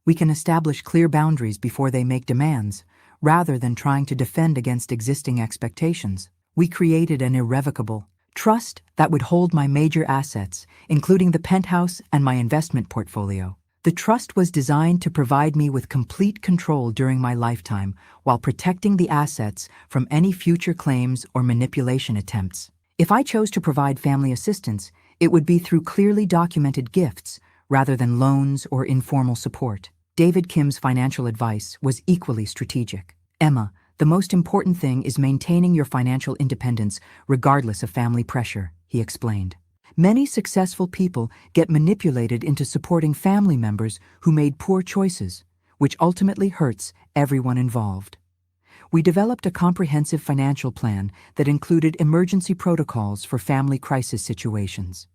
"We can establish clear boundaries before they make demands, rather than trying to defend against existing expectations. We created an irrevocable trust that would hold my major assets, including the penthouse and my investment portfolio. The trust was designed to provide me with complete control during my lifetime while protecting the assets from any future claims or manipulation attempts. If I chose to provide family assistance, it would be through clearly documented gifts rather than loans or informal support." David Kim's financial advice was equally strategic. "Emma, the most important thing is maintaining your financial independence regardless of family pressure," he explained. "Many successful people get manipulated into supporting family members who made poor choices, which ultimately hurts everyone involved." We developed a comprehensive financial plan that included emergency protocols for family crisis situations.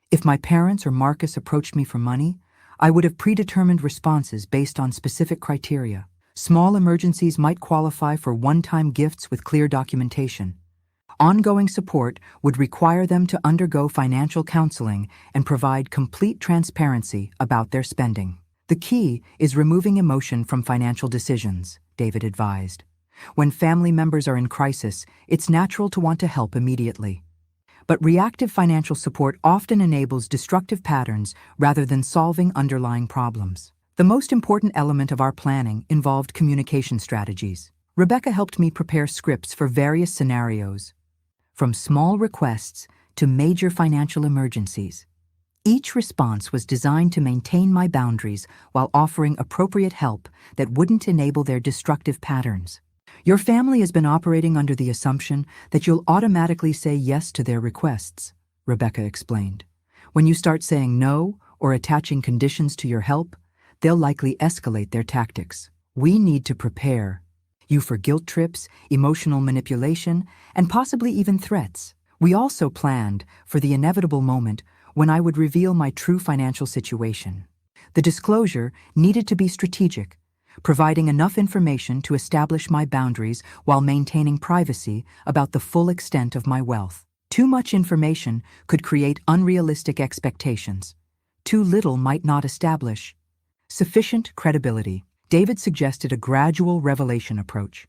If my parents or Marcus approached me for money, I would have predetermined responses based on specific criteria. Small emergencies might qualify for one-time gifts with clear documentation. Ongoing support would require them to undergo financial counseling and provide complete transparency about their spending. "The key is removing emotion from financial decisions," David advised. "When family members are in crisis, it's natural to want to help immediately. But reactive financial support often enables destructive patterns rather than solving underlying problems." The most important element of our planning involved communication strategies. Rebecca helped me prepare scripts for various scenarios, from small requests to major financial emergencies. Each response was designed to maintain my boundaries while offering appropriate help that wouldn't enable their destructive patterns. "Your family has been operating under the assumption that you'll automatically say yes to their requests," Rebecca explained. "When you start saying no or attaching conditions to your help, they'll likely escalate their tactics. We need to prepare you for guilt trips, emotional manipulation, and possibly even threats." We also planned for the inevitable moment when I would reveal my true financial situation. The disclosure needed to be strategic, providing enough information to establish my boundaries while maintaining privacy about the full extent of my wealth. Too much information could create unrealistic expectations. Too little might not establish sufficient credibility. David suggested a gradual revelation approach.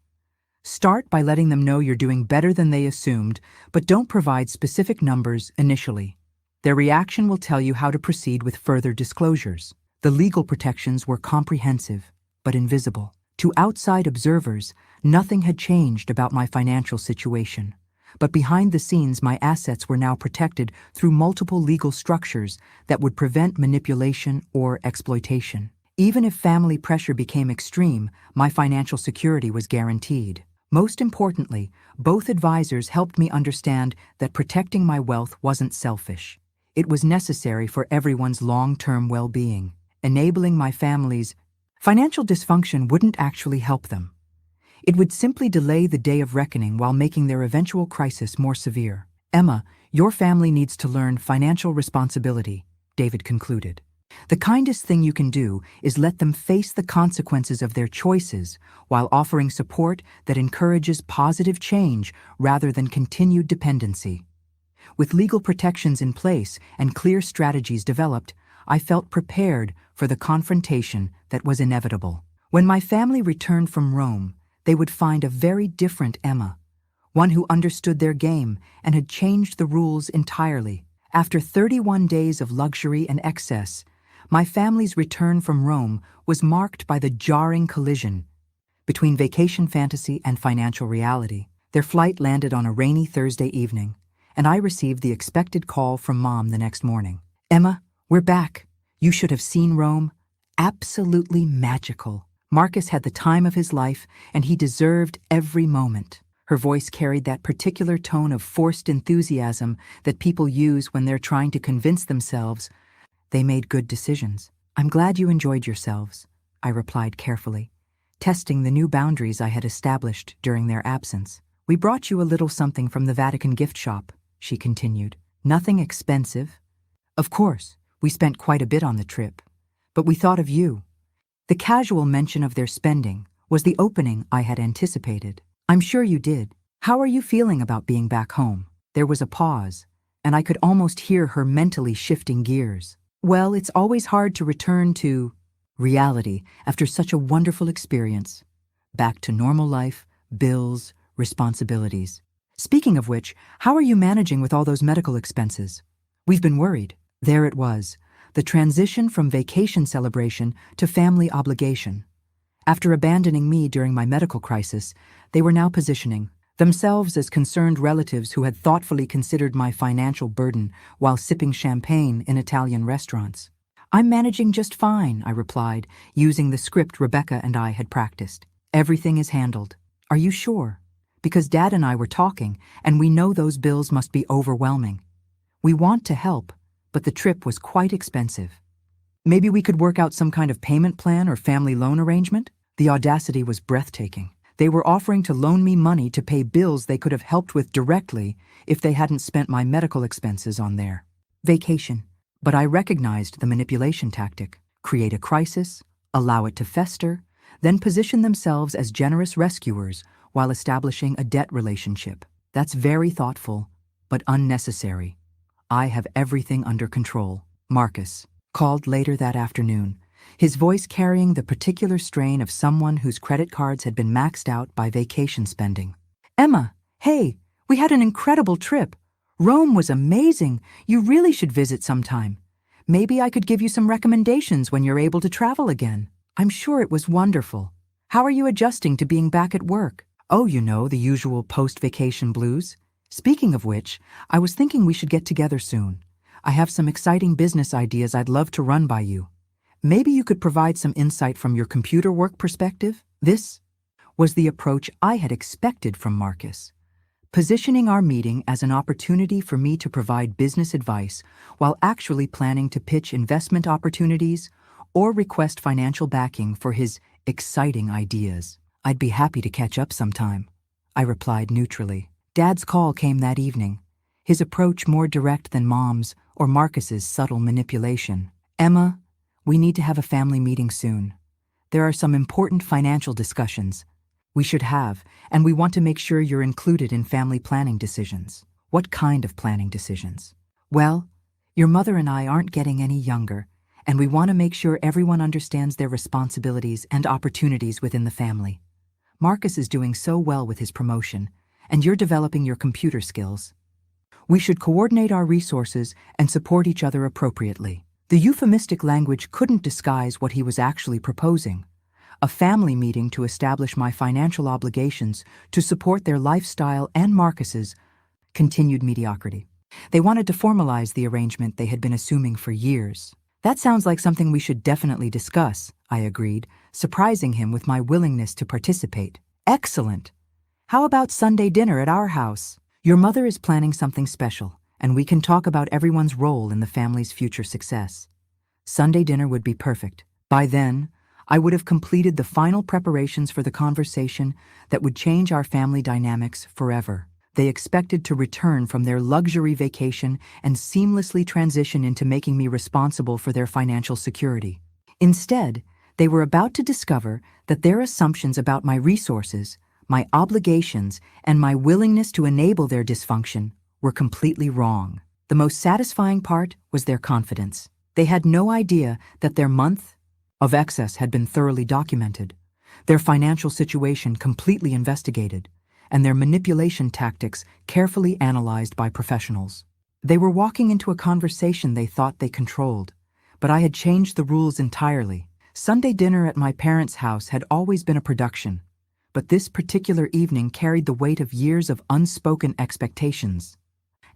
Start by letting them know you're doing better than they assumed, but don't provide specific numbers initially. Their reaction will tell you how to proceed with further disclosures. The legal protections were comprehensive, but invisible. To outside observers, nothing had changed about my financial situation. But behind the scenes, my assets were now protected through multiple legal structures that would prevent manipulation or exploitation. Even if family pressure became extreme, my financial security was guaranteed. Most importantly, both advisors helped me understand that protecting my wealth wasn't selfish. It was necessary for everyone's long-term well-being. Enabling my family's financial dysfunction wouldn't actually help them. It would simply delay the day of reckoning while making their eventual crisis more severe. Emma, your family needs to learn financial responsibility, David concluded. The kindest thing you can do is let them face the consequences of their choices while offering support that encourages positive change rather than continued dependency. With legal protections in place and clear strategies developed, I felt prepared for the confrontation that was inevitable. When my family returned from Rome, they would find a very different Emma, one who understood their game and had changed the rules entirely. After 31 days of luxury and excess, my family's return from Rome was marked by the jarring collision between vacation fantasy and financial reality. Their flight landed on a rainy Thursday evening, and I received the expected call from Mom the next morning. Emma, we're back. You should have seen Rome. Absolutely magical. Marcus had the time of his life, and he deserved every moment. Her voice carried that particular tone of forced enthusiasm that people use when they're trying to convince themselves they made good decisions. I'm glad you enjoyed yourselves, I replied carefully, testing the new boundaries I had established during their absence. We brought you a little something from the Vatican gift shop, she continued. Nothing expensive. Of course, we spent quite a bit on the trip, but we thought of you. The casual mention of their spending was the opening I had anticipated. I'm sure you did. How are you feeling about being back home? There was a pause, and I could almost hear her mentally shifting gears. Well, it's always hard to return to reality after such a wonderful experience. Back to normal life, bills, responsibilities. Speaking of which, how are you managing with all those medical expenses? We've been worried. There it was, the transition from vacation celebration to family obligation. After abandoning me during my medical crisis, they were now positioning themselves as concerned relatives who had thoughtfully considered my financial burden while sipping champagne in Italian restaurants. I'm managing just fine, I replied, using the script Rebecca and I had practiced. Everything is handled. Are you sure? Because Dad and I were talking, and we know those bills must be overwhelming. We want to help, but the trip was quite expensive. Maybe we could work out some kind of payment plan or family loan arrangement? The audacity was breathtaking. They were offering to loan me money to pay bills they could have helped with directly if they hadn't spent my medical expenses on their vacation. But I recognized the manipulation tactic. Create a crisis, allow it to fester, then position themselves as generous rescuers while establishing a debt relationship. That's very thoughtful, but unnecessary. I have everything under control. Marcus called later that afternoon, his voice carrying the particular strain of someone whose credit cards had been maxed out by vacation spending. Emma, hey, we had an incredible trip. Rome was amazing. You really should visit sometime. Maybe I could give you some recommendations when you're able to travel again. I'm sure it was wonderful. How are you adjusting to being back at work? Oh, you know, the usual post-vacation blues. Speaking of which, I was thinking we should get together soon. I have some exciting business ideas I'd love to run by you. Maybe you could provide some insight from your computer work perspective? This was the approach I had expected from Marcus, positioning our meeting as an opportunity for me to provide business advice while actually planning to pitch investment opportunities or request financial backing for his exciting ideas. I'd be happy to catch up sometime, I replied neutrally. Dad's call came that evening, his approach more direct than Mom's or Marcus's subtle manipulation. Emma, We need to have a family meeting soon. There are some important financial discussions we should have, and we want to make sure you're included in family planning decisions. What kind of planning decisions? Well, your mother and I aren't getting any younger, and we want to make sure everyone understands their responsibilities and opportunities within the family. Marcus is doing so well with his promotion, and you're developing your computer skills. We should coordinate our resources and support each other appropriately. The euphemistic language couldn't disguise what he was actually proposing: a family meeting to establish my financial obligations to support their lifestyle and Marcus's continued mediocrity. They wanted to formalize the arrangement they had been assuming for years. That sounds like something we should definitely discuss, I agreed, surprising him with my willingness to participate. Excellent! How about Sunday dinner at our house? Your mother is planning something special, and we can talk about everyone's role in the family's future success. Sunday dinner would be perfect. By then, I would have completed the final preparations for the conversation that would change our family dynamics forever. They expected to return from their luxury vacation and seamlessly transition into making me responsible for their financial security. Instead, they were about to discover that their assumptions about my resources, my obligations, and my willingness to enable their dysfunction were completely wrong. The most satisfying part was their confidence. They had no idea that their month of excess had been thoroughly documented, their financial situation completely investigated, and their manipulation tactics carefully analyzed by professionals. They were walking into a conversation they thought they controlled, but I had changed the rules entirely. Sunday dinner at my parents' house had always been a production, but this particular evening carried the weight of years of unspoken expectations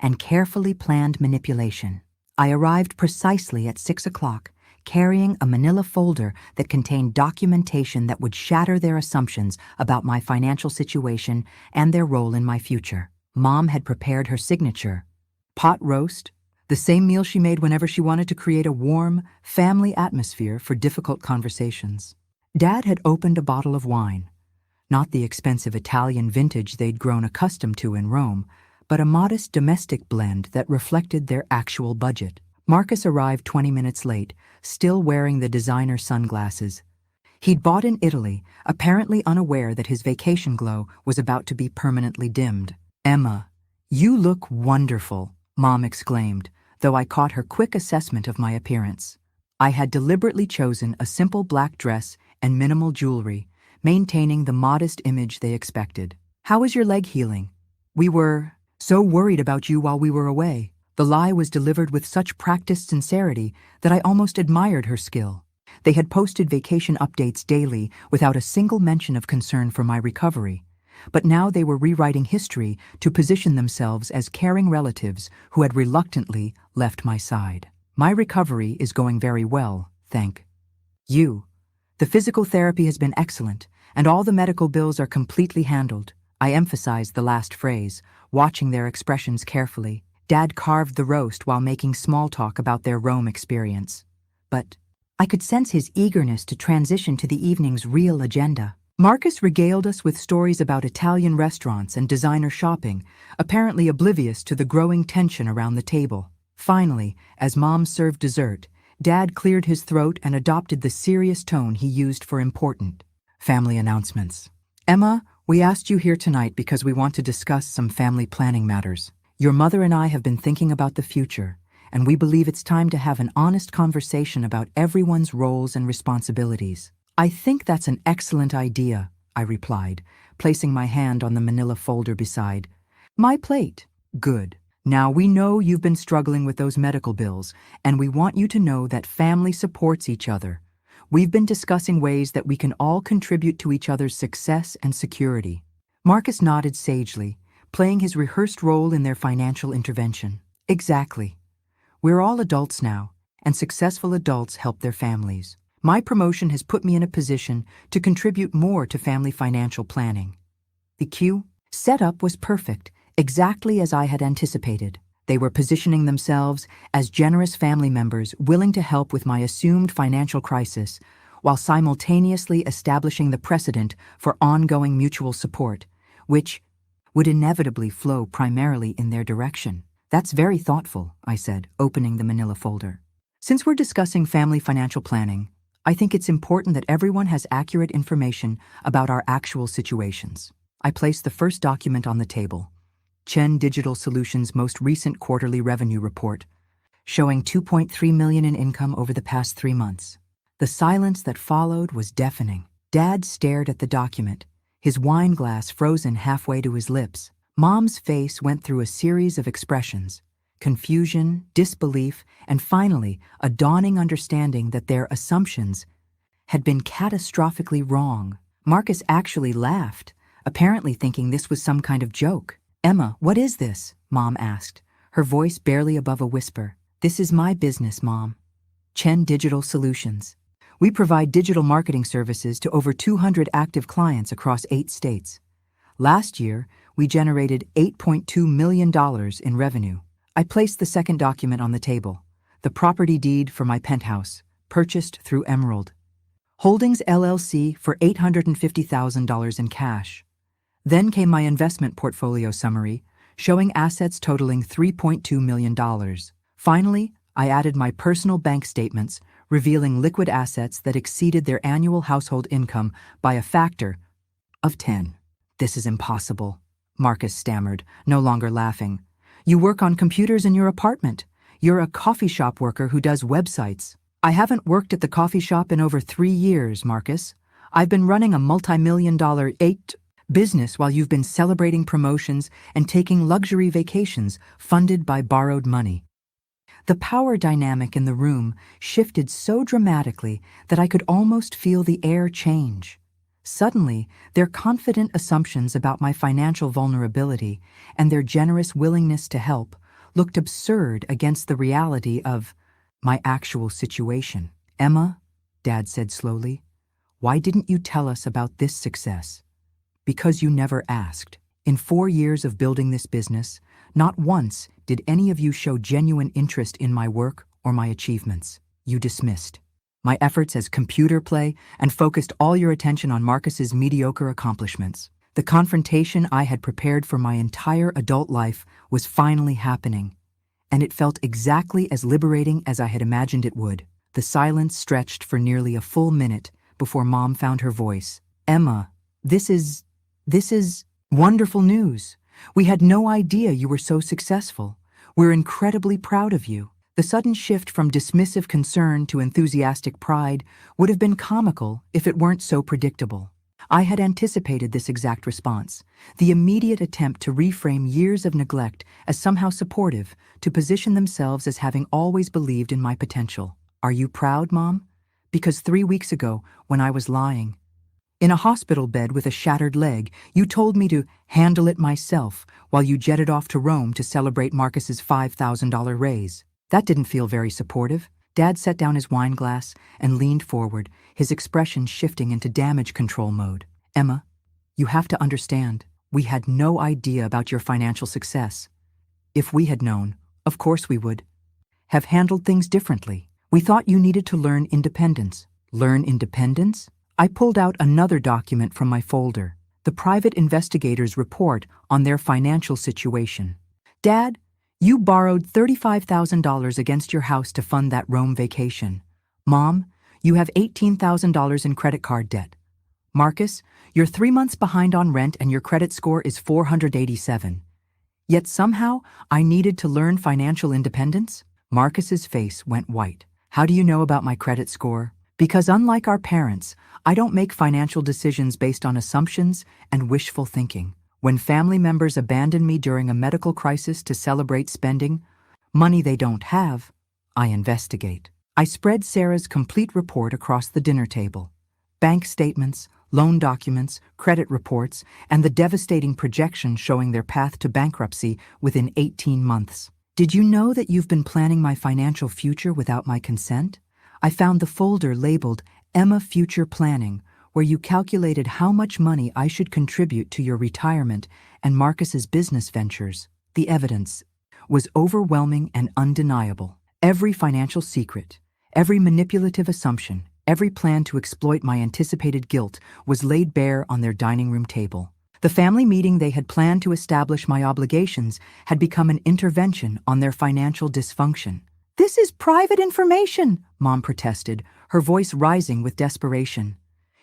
and carefully planned manipulation. I arrived precisely at 6 o'clock, carrying a manila folder that contained documentation that would shatter their assumptions about my financial situation and their role in my future. Mom had prepared her signature pot roast, the same meal she made whenever she wanted to create a warm, family atmosphere for difficult conversations. Dad had opened a bottle of wine, not the expensive Italian vintage they'd grown accustomed to in Rome, but a modest domestic blend that reflected their actual budget. Marcus arrived 20 minutes late, still wearing the designer sunglasses he'd bought in Italy, apparently unaware that his vacation glow was about to be permanently dimmed. "Emma, you look wonderful," Mom exclaimed, though I caught her quick assessment of my appearance. I had deliberately chosen a simple black dress and minimal jewelry, maintaining the modest image they expected. "How is your leg healing? We were so worried about you while we were away." The lie was delivered with such practiced sincerity that I almost admired her skill. They had posted vacation updates daily without a single mention of concern for my recovery, but now they were rewriting history to position themselves as caring relatives who had reluctantly left my side. "My recovery is going very well, thank you. The physical therapy has been excellent, and all the medical bills are completely handled." I emphasized the last phrase, watching their expressions carefully. Dad carved the roast while making small talk about their Rome experience, but I could sense his eagerness to transition to the evening's real agenda. Marcus regaled us with stories about Italian restaurants and designer shopping, apparently oblivious to the growing tension around the table. Finally, as Mom served dessert, Dad cleared his throat and adopted the serious tone he used for important family announcements. "Emma, we asked you here tonight because we want to discuss some family planning matters. Your mother and I have been thinking about the future, and we believe it's time to have an honest conversation about everyone's roles and responsibilities." "I think that's an excellent idea," I replied, placing my hand on the manila folder beside my plate. "Good. Now we know you've been struggling with those medical bills, and we want you to know that family supports each other. We've been discussing ways that we can all contribute to each other's success and security." Marcus nodded sagely, playing his rehearsed role in their financial intervention. "Exactly. We're all adults now, and successful adults help their families. My promotion has put me in a position to contribute more to family financial planning." The cue setup was perfect, exactly as I had anticipated. They were positioning themselves as generous family members willing to help with my assumed financial crisis, while simultaneously establishing the precedent for ongoing mutual support, which would inevitably flow primarily in their direction. "That's very thoughtful," I said, opening the manila folder. Since we're discussing family financial planning, I think it's important that everyone has accurate information about our actual situations. I placed the first document on the table, Chen Digital Solutions' most recent quarterly revenue report, showing $2.3 million in income over the past 3 months. The silence that followed was deafening. Dad stared at the document, his wine glass frozen halfway to his lips. Mom's face went through a series of expressions: confusion, disbelief, and finally, a dawning understanding that their assumptions had been catastrophically wrong. Marcus actually laughed, apparently thinking this was some kind of joke. "Emma, what is this?" Mom asked, her voice barely above a whisper. "This is my business, Mom. Chen Digital Solutions. We provide digital marketing services to over 200 active clients across 8 states. Last year, we generated $8.2 million in revenue." I placed the second document on the table, the property deed for my penthouse, purchased through Emerald Holdings LLC for $850,000 in cash. Then came my investment portfolio summary, showing assets totaling $3.2 million. Finally, I added my personal bank statements, revealing liquid assets that exceeded their annual household income by a factor of 10. "This is impossible," Marcus stammered, no longer laughing. "You work on computers in your apartment. You're a coffee shop worker who does websites." "I haven't worked at the coffee shop in over 3 years, Marcus. I've been running a multimillion-dollar business while you've been celebrating promotions and taking luxury vacations funded by borrowed money." The power dynamic in the room shifted so dramatically that I could almost feel the air change. Suddenly, their confident assumptions about my financial vulnerability and their generous willingness to help looked absurd against the reality of my actual situation. "Emma," Dad said slowly, "why didn't you tell us about this success?" "Because you never asked. In 4 years of building this business, not once did any of you show genuine interest in my work or my achievements. You dismissed my efforts as computer play and focused all your attention on Marcus's mediocre accomplishments. The confrontation I had prepared for my entire adult life was finally happening, and it felt exactly as liberating as I had imagined it would." The silence stretched for nearly a full minute before Mom found her voice. "Emma, this is wonderful news. We had no idea you were so successful. We're incredibly proud of you." The sudden shift from dismissive concern to enthusiastic pride would have been comical if it weren't so predictable. I had anticipated this exact response, the immediate attempt to reframe years of neglect as somehow supportive, to position themselves as having always believed in my potential. "Are you proud, Mom? Because 3 weeks ago, when I was lying in a hospital bed with a shattered leg, you told me to handle it myself while you jetted off to Rome to celebrate Marcus's $5,000 raise. That didn't feel very supportive." Dad set down his wine glass and leaned forward, his expression shifting into damage control mode. "Emma, you have to understand, we had no idea about your financial success. If we had known, of course we would have handled things differently. We thought you needed to learn independence." "Learn independence?" I pulled out another document from my folder, the private investigator's report on their financial situation. "Dad, you borrowed $35,000 against your house to fund that Rome vacation. Mom, you have $18,000 in credit card debt. Marcus, you're 3 months behind on rent and your credit score is 487. Yet somehow, I needed to learn financial independence?" Marcus's face went white. "How do you know about my credit score?" "Because unlike our parents, I don't make financial decisions based on assumptions and wishful thinking. When family members abandon me during a medical crisis to celebrate spending money they don't have, I investigate." I spread Sarah's complete report across the dinner table. Bank statements, loan documents, credit reports, and the devastating projection showing their path to bankruptcy within 18 months. "Did you know that you've been planning my financial future without my consent?" I found the folder labeled Emma Future Planning, where you calculated how much money I should contribute to your retirement and Marcus's business ventures. The evidence was overwhelming and undeniable. Every financial secret, every manipulative assumption, every plan to exploit my anticipated guilt was laid bare on their dining room table. The family meeting they had planned to establish my obligations had become an intervention on their financial dysfunction. "This is private information," Mom protested, her voice rising with desperation.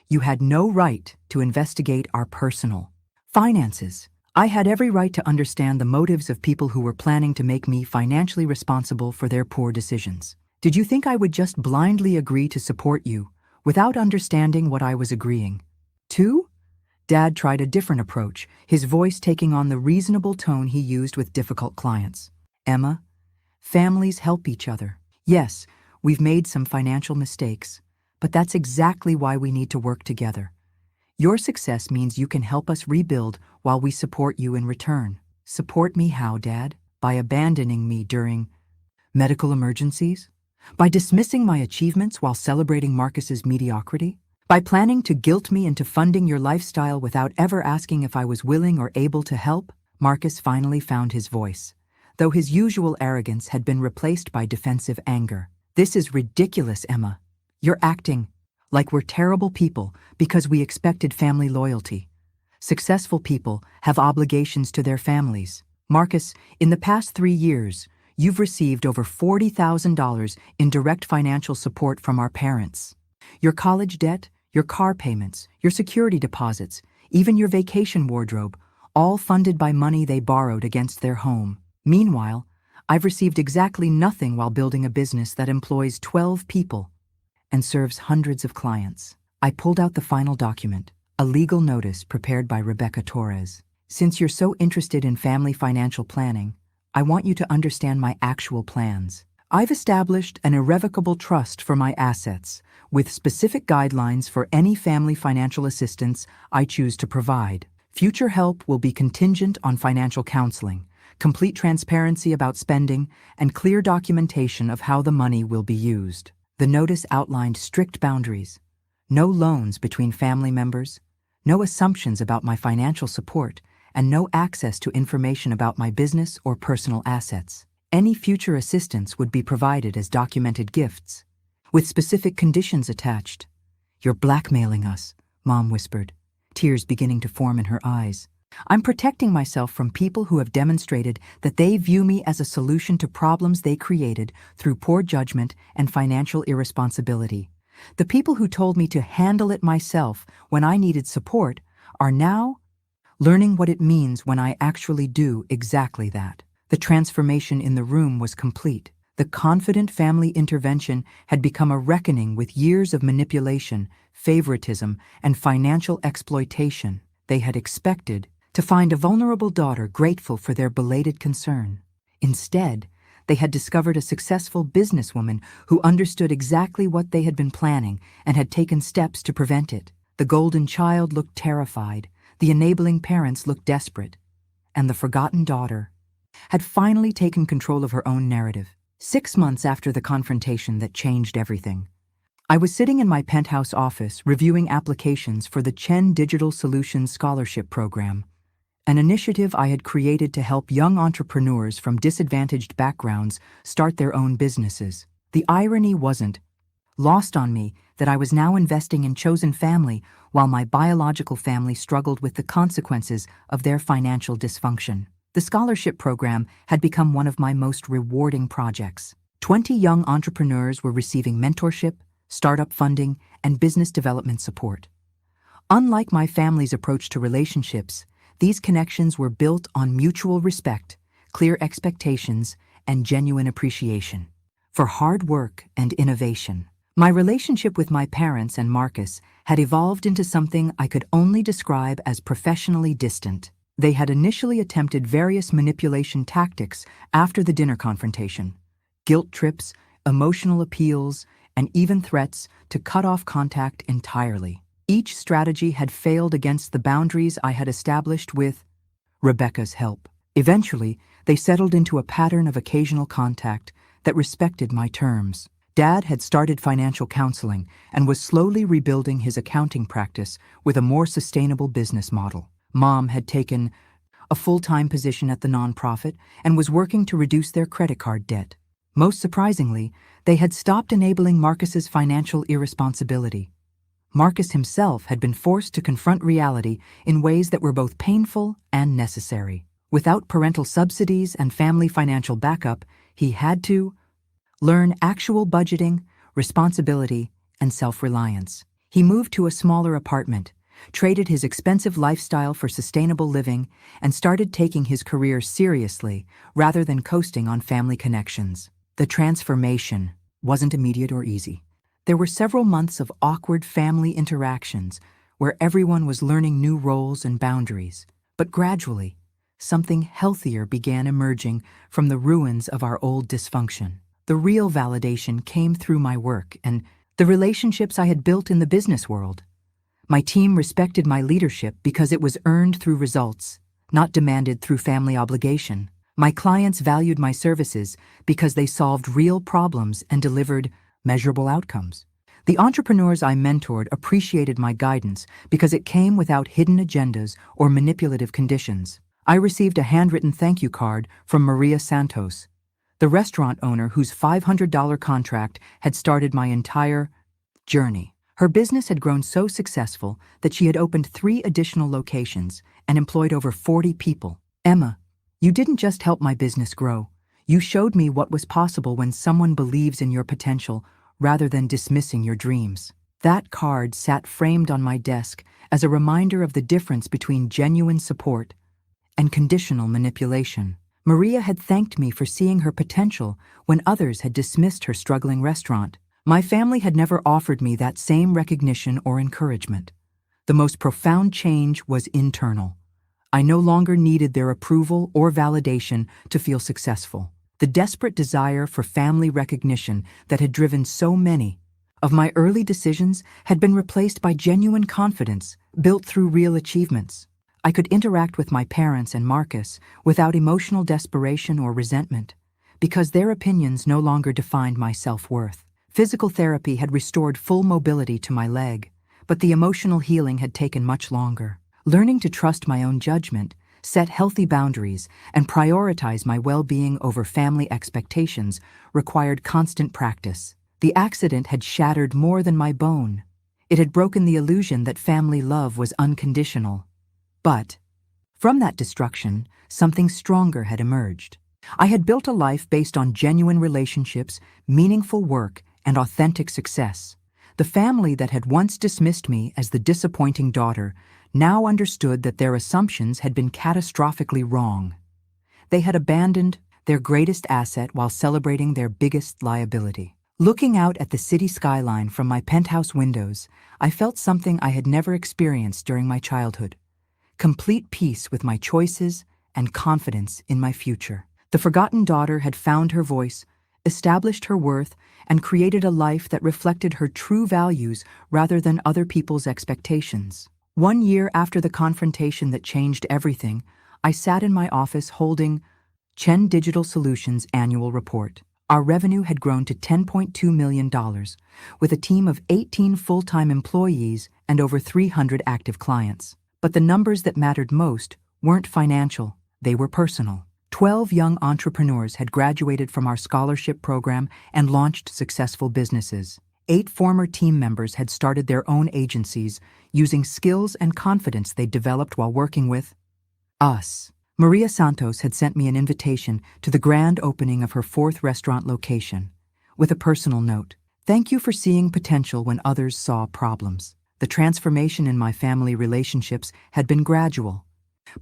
"You had no right to investigate our personal finances. I had every right to understand the motives of people who were planning to make me financially responsible for their poor decisions. Did you think I would just blindly agree to support you without understanding what I was agreeing to?" Dad tried a different approach, his voice taking on the reasonable tone he used with difficult clients. "Emma, families help each other. Yes, we've made some financial mistakes, but that's exactly why we need to work together. Your success means you can help us rebuild while we support you in return." "Support me how, Dad? By abandoning me during medical emergencies? By dismissing my achievements while celebrating Marcus's mediocrity? By planning to guilt me into funding your lifestyle without ever asking if I was willing or able to help?" Marcus finally found his voice, though his usual arrogance had been replaced by defensive anger. "This is ridiculous, Emma. You're acting like we're terrible people because we expected family loyalty. Successful people have obligations to their families. Marcus, in the past 3 years, you've received over $40,000 in direct financial support from our parents. Your college debt, your car payments, your security deposits, even your vacation wardrobe, all funded by money they borrowed against their home. Meanwhile, I've received exactly nothing while building a business that employs 12 people and serves hundreds of clients." I pulled out the final document, a legal notice prepared by Rebecca Torres. "Since you're so interested in family financial planning, I want you to understand my actual plans. I've established an irrevocable trust for my assets, with specific guidelines for any family financial assistance I choose to provide. Future help will be contingent on financial counseling, complete transparency about spending, and clear documentation of how the money will be used." The notice outlined strict boundaries: no loans between family members, no assumptions about my financial support, and no access to information about my business or personal assets. Any future assistance would be provided as documented gifts, with specific conditions attached. "You're blackmailing us," Mom whispered, tears beginning to form in her eyes. "I'm protecting myself from people who have demonstrated that they view me as a solution to problems they created through poor judgment and financial irresponsibility. The people who told me to handle it myself when I needed support are now learning what it means when I actually do exactly that." The transformation in the room was complete. The confident family intervention had become a reckoning with years of manipulation, favoritism, and financial exploitation. They had expected to find a vulnerable daughter grateful for their belated concern. Instead, they had discovered a successful businesswoman who understood exactly what they had been planning and had taken steps to prevent it. The golden child looked terrified, the enabling parents looked desperate, and the forgotten daughter had finally taken control of her own narrative. 6 months after the confrontation that changed everything, I was sitting in my penthouse office reviewing applications for the Chen Digital Solutions Scholarship Program, an initiative I had created to help young entrepreneurs from disadvantaged backgrounds start their own businesses. The irony wasn't lost on me that I was now investing in chosen family while my biological family struggled with the consequences of their financial dysfunction. The scholarship program had become one of my most rewarding projects. 20 young entrepreneurs were receiving mentorship, startup funding, and business development support. Unlike my family's approach to relationships, these connections were built on mutual respect, clear expectations, and genuine appreciation for hard work and innovation. My relationship with my parents and Marcus had evolved into something I could only describe as professionally distant. They had initially attempted various manipulation tactics after the dinner confrontation: guilt trips, emotional appeals, and even threats to cut off contact entirely. Each strategy had failed against the boundaries I had established with Rebecca's help. Eventually, they settled into a pattern of occasional contact that respected my terms. Dad had started financial counseling and was slowly rebuilding his accounting practice with a more sustainable business model. Mom had taken a full-time position at the nonprofit and was working to reduce their credit card debt. Most surprisingly, they had stopped enabling Marcus's financial irresponsibility. Marcus himself had been forced to confront reality in ways that were both painful and necessary. Without parental subsidies and family financial backup, he had to learn actual budgeting, responsibility, and self-reliance. He moved to a smaller apartment, traded his expensive lifestyle for sustainable living, and started taking his career seriously rather than coasting on family connections. The transformation wasn't immediate or easy. There were several months of awkward family interactions where everyone was learning new roles and boundaries. But gradually, something healthier began emerging from the ruins of our old dysfunction. The real validation came through my work and the relationships I had built in the business world. My team respected my leadership because it was earned through results, not demanded through family obligation. My clients valued my services because they solved real problems and delivered measurable outcomes. The entrepreneurs I mentored appreciated my guidance because it came without hidden agendas or manipulative conditions. I received a handwritten thank you card from Maria Santos, the restaurant owner whose $500 contract had started my entire journey. Her business had grown so successful that she had opened 3 additional locations and employed over 40 people. Emma, you didn't just help my business grow. You showed me what was possible when someone believes in your potential rather than dismissing your dreams. That card sat framed on my desk as a reminder of the difference between genuine support and conditional manipulation. Maria had thanked me for seeing her potential when others had dismissed her struggling restaurant. My family had never offered me that same recognition or encouragement. The most profound change was internal. I no longer needed their approval or validation to feel successful. The desperate desire for family recognition that had driven so many of my early decisions had been replaced by genuine confidence built through real achievements. I could interact with my parents and Marcus without emotional desperation or resentment, because their opinions no longer defined my self-worth. Physical therapy had restored full mobility to my leg, but the emotional healing had taken much longer. Learning to trust my own judgment, set healthy boundaries, and prioritize my well-being over family expectations required constant practice. The accident had shattered more than my bone. It had broken the illusion that family love was unconditional. But from that destruction, something stronger had emerged. I had built a life based on genuine relationships, meaningful work, and authentic success. The family that had once dismissed me as the disappointing daughter now understood that their assumptions had been catastrophically wrong. They had abandoned their greatest asset while celebrating their biggest liability. Looking out at the city skyline from my penthouse windows, I felt something I had never experienced during my childhood: complete peace with my choices and confidence in my future. The forgotten daughter had found her voice, established her worth, and created a life that reflected her true values rather than other people's expectations. 1 year after the confrontation that changed everything, I sat in my office holding Chen Digital Solutions' annual report. Our revenue had grown to $10.2 million, with a team of 18 full-time employees and over 300 active clients. But the numbers that mattered most weren't financial, they were personal. 12 young entrepreneurs had graduated from our scholarship program and launched successful businesses. 8 former team members had started their own agencies using skills and confidence they developed while working with us. Maria Santos had sent me an invitation to the grand opening of her 4th restaurant location, with a personal note. Thank you for seeing potential when others saw problems. The transformation in my family relationships had been gradual,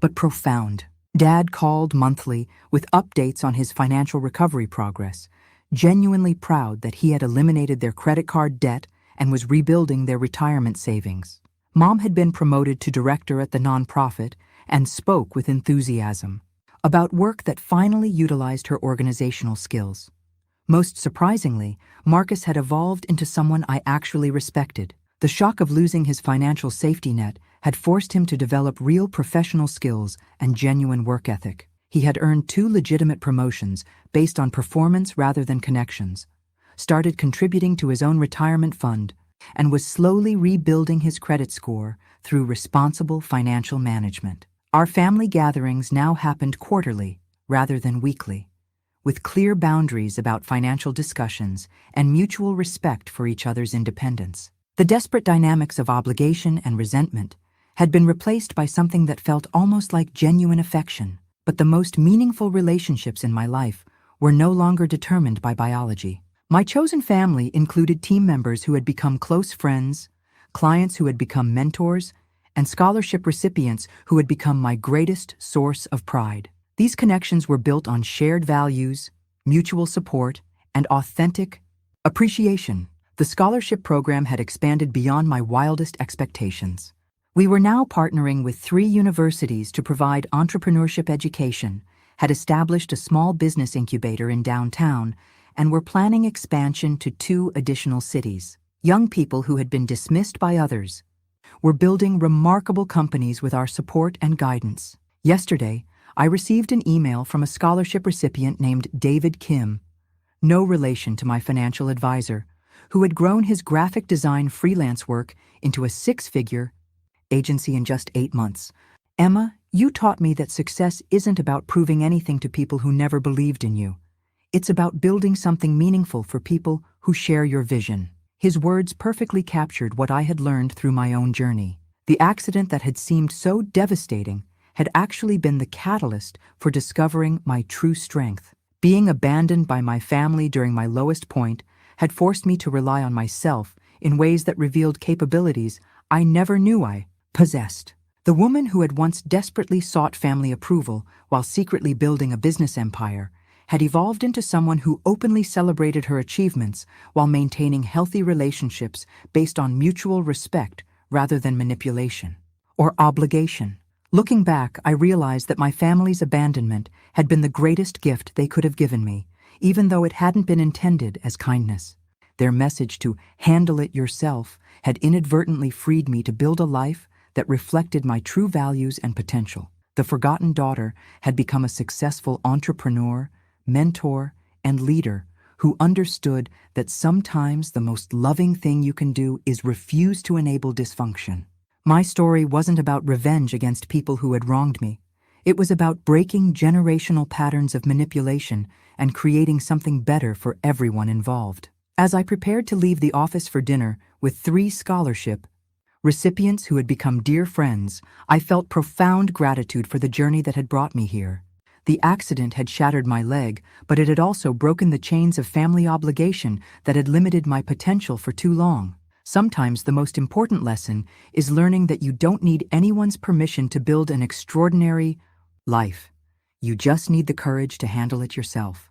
but profound. Dad called monthly with updates on his financial recovery progress, genuinely proud that he had eliminated their credit card debt and was rebuilding their retirement savings. Mom had been promoted to director at the nonprofit and spoke with enthusiasm about work that finally utilized her organizational skills. Most surprisingly, Marcus had evolved into someone I actually respected. The shock of losing his financial safety net had forced him to develop real professional skills and genuine work ethic. He had earned 2 legitimate promotions based on performance rather than connections, started contributing to his own retirement fund, and was slowly rebuilding his credit score through responsible financial management. Our family gatherings now happened quarterly rather than weekly, with clear boundaries about financial discussions and mutual respect for each other's independence. The desperate dynamics of obligation and resentment had been replaced by something that felt almost like genuine affection. But the most meaningful relationships in my life were no longer determined by biology. My chosen family included team members who had become close friends, clients who had become mentors, and scholarship recipients who had become my greatest source of pride. These connections were built on shared values, mutual support, and authentic appreciation. The scholarship program had expanded beyond my wildest expectations. We were now partnering with 3 universities to provide entrepreneurship education, had established a small business incubator in downtown, and were planning expansion to 2 additional cities. Young people who had been dismissed by others were building remarkable companies with our support and guidance. Yesterday, I received an email from a scholarship recipient named David Kim, no relation to my financial advisor, who had grown his graphic design freelance work into a 6-figure agency in just 8 months. Emma, you taught me that success isn't about proving anything to people who never believed in you. It's about building something meaningful for people who share your vision. His words perfectly captured what I had learned through my own journey. The accident that had seemed so devastating had actually been the catalyst for discovering my true strength. Being abandoned by my family during my lowest point had forced me to rely on myself in ways that revealed capabilities I never knew I possessed. The woman who had once desperately sought family approval while secretly building a business empire had evolved into someone who openly celebrated her achievements while maintaining healthy relationships based on mutual respect rather than manipulation or obligation. Looking back, I realized that my family's abandonment had been the greatest gift they could have given me, even though it hadn't been intended as kindness. Their message to handle it yourself had inadvertently freed me to build a life that reflected my true values and potential. The forgotten daughter had become a successful entrepreneur, mentor, and leader who understood that sometimes the most loving thing you can do is refuse to enable dysfunction. My story wasn't about revenge against people who had wronged me. It was about breaking generational patterns of manipulation and creating something better for everyone involved. As I prepared to leave the office for dinner with 3 scholarship recipients who had become dear friends, I felt profound gratitude for the journey that had brought me here. The accident had shattered my leg, but it had also broken the chains of family obligation that had limited my potential for too long. Sometimes the most important lesson is learning that you don't need anyone's permission to build an extraordinary life. You just need the courage to handle it yourself.